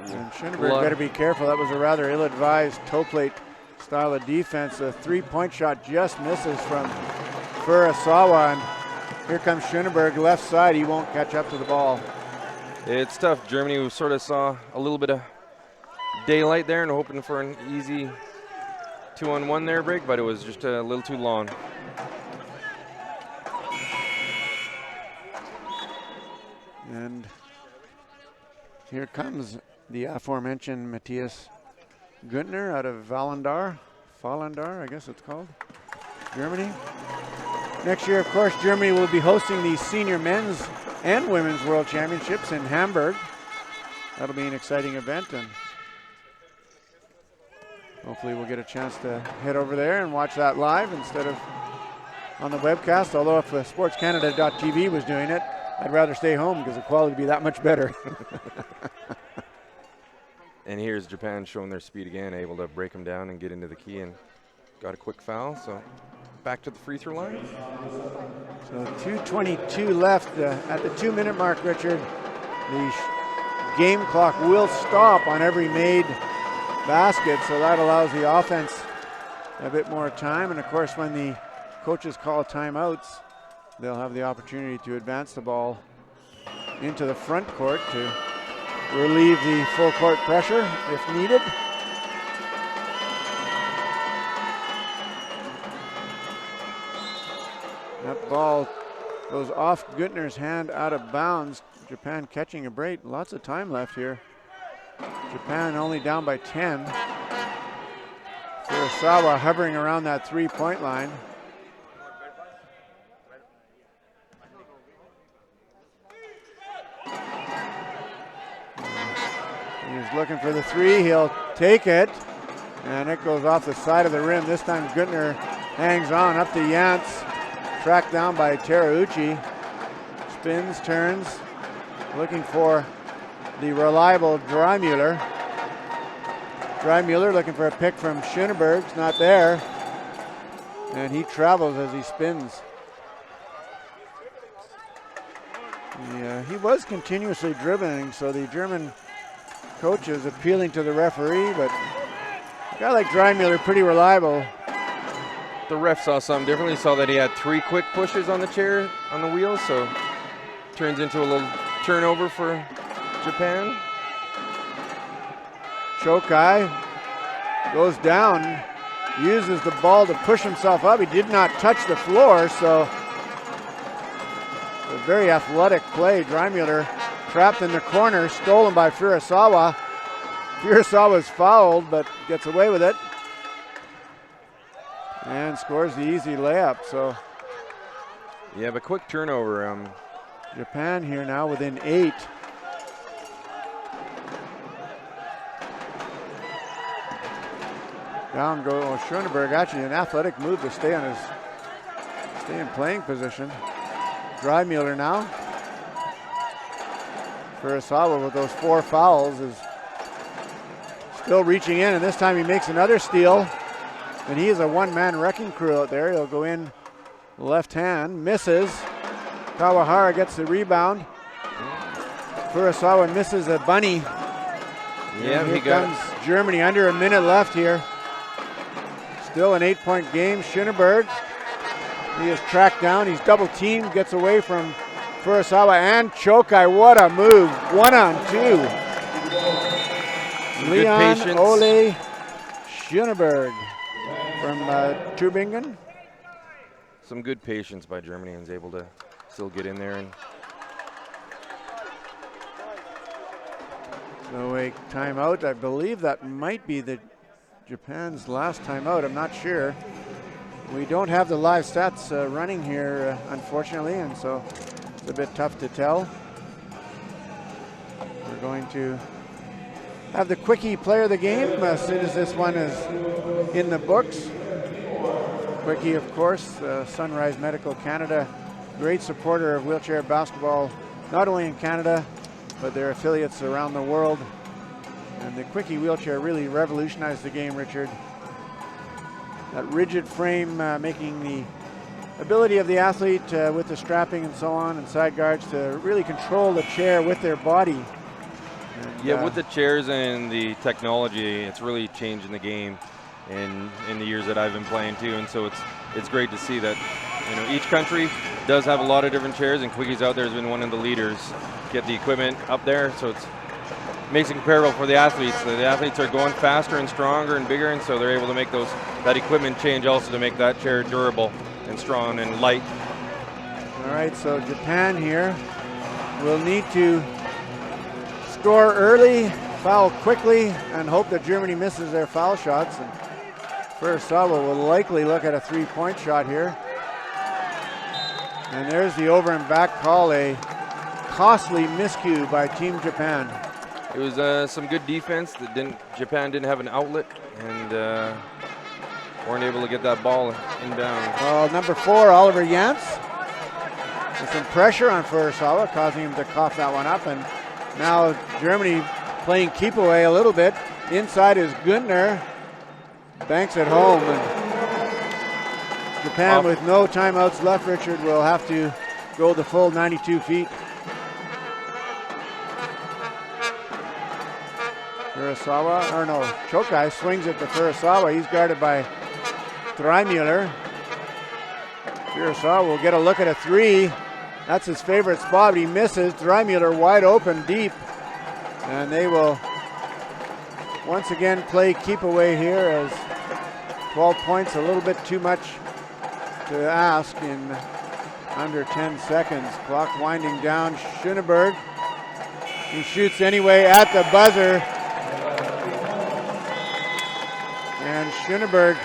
And Schoenberg better be careful. That was a rather ill-advised toe plate style of defense. The 3-point shot just misses from Furusawa, and Here comes Schöneberg, left side. He won't catch up to the ball. It's tough. Germany sort of saw a little bit of daylight there and hoping for an easy 2-on-1 there break, but it was just a little too long. And here comes the aforementioned Matthias Güntner out of Vallendar, I guess it's called, Germany. Next year, of course, Germany will be hosting the senior men's and women's world championships in Hamburg. That'll be an exciting event, and hopefully we'll get a chance to head over there and watch that live instead of on the webcast. Although if sportscanada.tv was doing it, I'd rather stay home because the quality would be that much better. And here's Japan showing their speed again, able to break them down and get into the key, and got a quick foul. So back to the free throw line. So 2:22 left at the 2-minute mark, Richard. The game clock will stop on every made basket, so that allows the offense a bit more time. And of course, when the coaches call timeouts, they'll have the opportunity to advance the ball into the front court to relieve the full court pressure if needed. That ball goes off Güntner's hand out of bounds. Japan catching a break. Lots of time left here. Japan only down by 10. Furusawa hovering around that 3-point line. He's looking for the three. He'll take it. And it goes off the side of the rim. This time Güntner hangs on up to Yance. Tracked down by Terauchi. Spins, turns. Looking for the reliable Dreimuller. Dreimuller looking for a pick from Schöneberg. It's not there. And he travels as he spins. He was continuously dribbling, so the German coach is appealing to the referee, but a guy like Dreimuller, pretty reliable. The ref saw something differently. Saw that he had 3 quick pushes on the chair, on the wheels, so turns into a little turnover for Japan. Chokai goes down, uses the ball to push himself up. He did not touch the floor, so a very athletic play. Dreimuller trapped in the corner, stolen by Furusawa. Furusawa's fouled, but gets away with it. And scores the easy layup, so. Yeah, but quick turnover. Japan here now within 8. Down goes Schöneberg, actually an athletic move to stay in playing position. Dreimuller now. Furusawa with those 4 fouls is still reaching in, and this time he makes another steal. And he is a one-man wrecking crew out there. He'll go in left hand, misses. Kawahara gets the rebound. Furusawa misses a bunny. Yeah, here comes Germany, under a minute left here. Still an 8-point game. Schöneberg, he is tracked down. He's double teamed, gets away from Furusawa and Chokai. What a move. 1-on-2. Leon Ole Schöneberg from Tübingen. Some good patience by Germany, and is able to still get in there. And so a timeout. I believe that might be Japan's last timeout. I'm not sure. We don't have the live stats running here, unfortunately, and so it's a bit tough to tell. We're going to have the quickie player of the game as soon as this one is in the books. Quickie, of course, Sunrise Medical Canada, great supporter of wheelchair basketball, not only in Canada, but their affiliates around the world. And the Quickie wheelchair really revolutionized the game, Richard. That rigid frame making the ability of the athlete with the strapping and so on and side guards to really control the chair with their body. And, yeah, with the chairs and the technology, it's really changing the game in the years that I've been playing too. And so it's great to see that each country does have a lot of different chairs, and Quickies out there has been one of the leaders. Get the equipment up there, so it makes it comparable for the athletes. So the athletes are going faster and stronger and bigger, and so they're able to make that equipment change also to make that chair durable and strong and light. All right, so Japan here will need to score early, foul quickly, and hope that Germany misses their foul shots. And Furusawa will likely look at a three-point shot here. And there's the over and back call, a costly miscue by Team Japan. It was some good defense. Japan didn't have an outlet and weren't able to get that ball inbound. Well, number 4, Oliver Jantz, with some pressure on Furusawa, causing him to cough that one up. And now Germany playing keep away a little bit. Inside is Günther. Banks at home. And Japan, with no timeouts left, Richard, will have to go the full 92 feet. Furusawa, or no, Chokai swings it to Furusawa. He's guarded by Dreimuller. Furusawa will get a look at a three. That's his favorite spot, but he misses. Dreimuller wide open deep. And they will once again play keep away here, as 12 points, a little bit too much to ask in under 10 seconds. Clock winding down. Schoenberg, he shoots anyway at the buzzer. And Schoenberg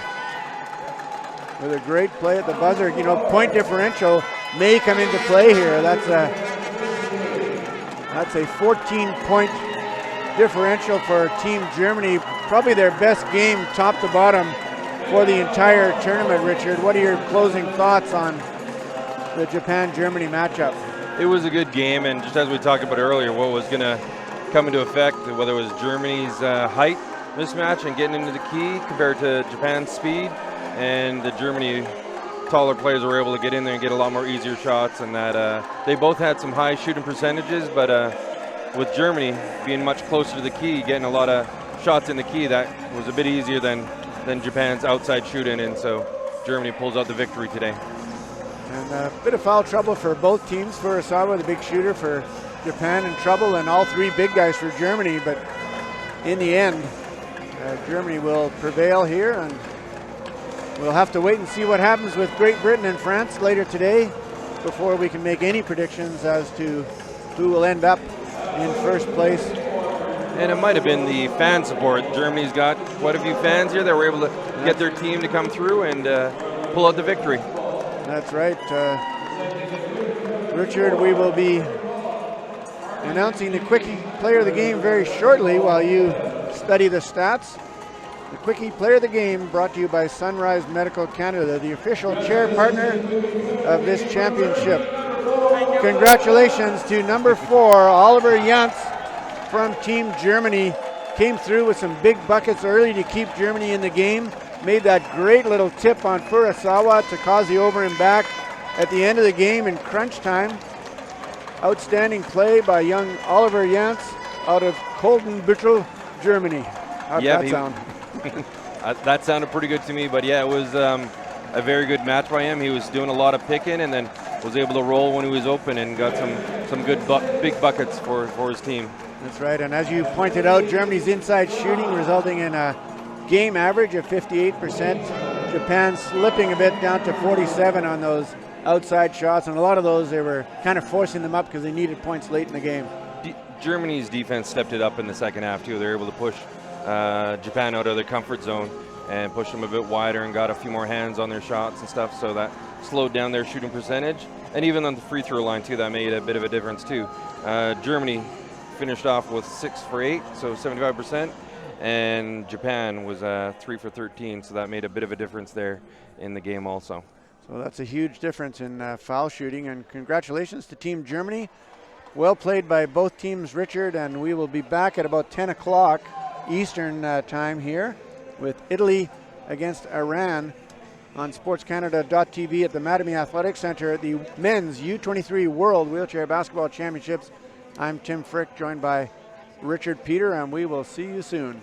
with a great play at the buzzer. Point differential may come into play here. That's a 14-point differential for Team Germany. Probably their best game top to bottom for the entire tournament, Richard. What are your closing thoughts on the Japan-Germany matchup? It was a good game, and just as we talked about earlier, what was going to come into effect, whether it was Germany's height mismatch and getting into the key compared to Japan's speed, and the Germany taller players were able to get in there and get a lot more easier shots, and that they both had some high shooting percentages, but with Germany being much closer to the key, getting a lot of shots in the key, that was a bit easier than Japan's outside shooting, and so Germany pulls out the victory today. And a bit of foul trouble for both teams. Furusawa, the big shooter for Japan, in trouble, and all three big guys for Germany, but in the end, Germany will prevail here, and we'll have to wait and see what happens with Great Britain and France later today before we can make any predictions as to who will end up in first place. And it might have been the fan support. Germany's got quite a few fans here that were able to get their team to come through and pull out the victory. That's right. Richard, we will be announcing the Quickie Player of the Game very shortly while you study the stats. The Quickie Player of the Game brought to you by Sunrise Medical Canada, the official chair partner of this championship. Congratulations to number 4, Oliver Jantz from Team Germany. Came through with some big buckets early to keep Germany in the game. Made that great little tip on Furusawa to cause the over and back at the end of the game in crunch time. Outstanding play by young Oliver Jantz out of Koldenbüttel, Germany. How'd that sound? That sounded pretty good to me, but yeah, it was a very good match by him. He was doing a lot of picking and then was able to roll when he was open and got some good big buckets for his team. That's right, and as you pointed out, Germany's inside shooting resulting in a game average of 58%. Japan slipping a bit down to 47 on those outside shots, and a lot of those they were kind of forcing them up because they needed points late in the game. Germany's defense stepped it up in the second half too. They were able to push Japan out of their comfort zone and push them a bit wider and got a few more hands on their shots and stuff, so that slowed down their shooting percentage. And even on the free throw line too, that made a bit of a difference too. Germany finished off with 6 for 8, so 75%, and Japan was 3 for 13, so that made a bit of a difference there in the game also. So that's a huge difference in foul shooting, and congratulations to Team Germany. Well played by both teams, Richard, and we will be back at about 10 o'clock Eastern time here with Italy against Iran on sportscanada.tv at the Mattamy Athletic Center at the Men's U23 World Wheelchair Basketball Championships. I'm Tim Frick, joined by Richard Peter, and we will see you soon.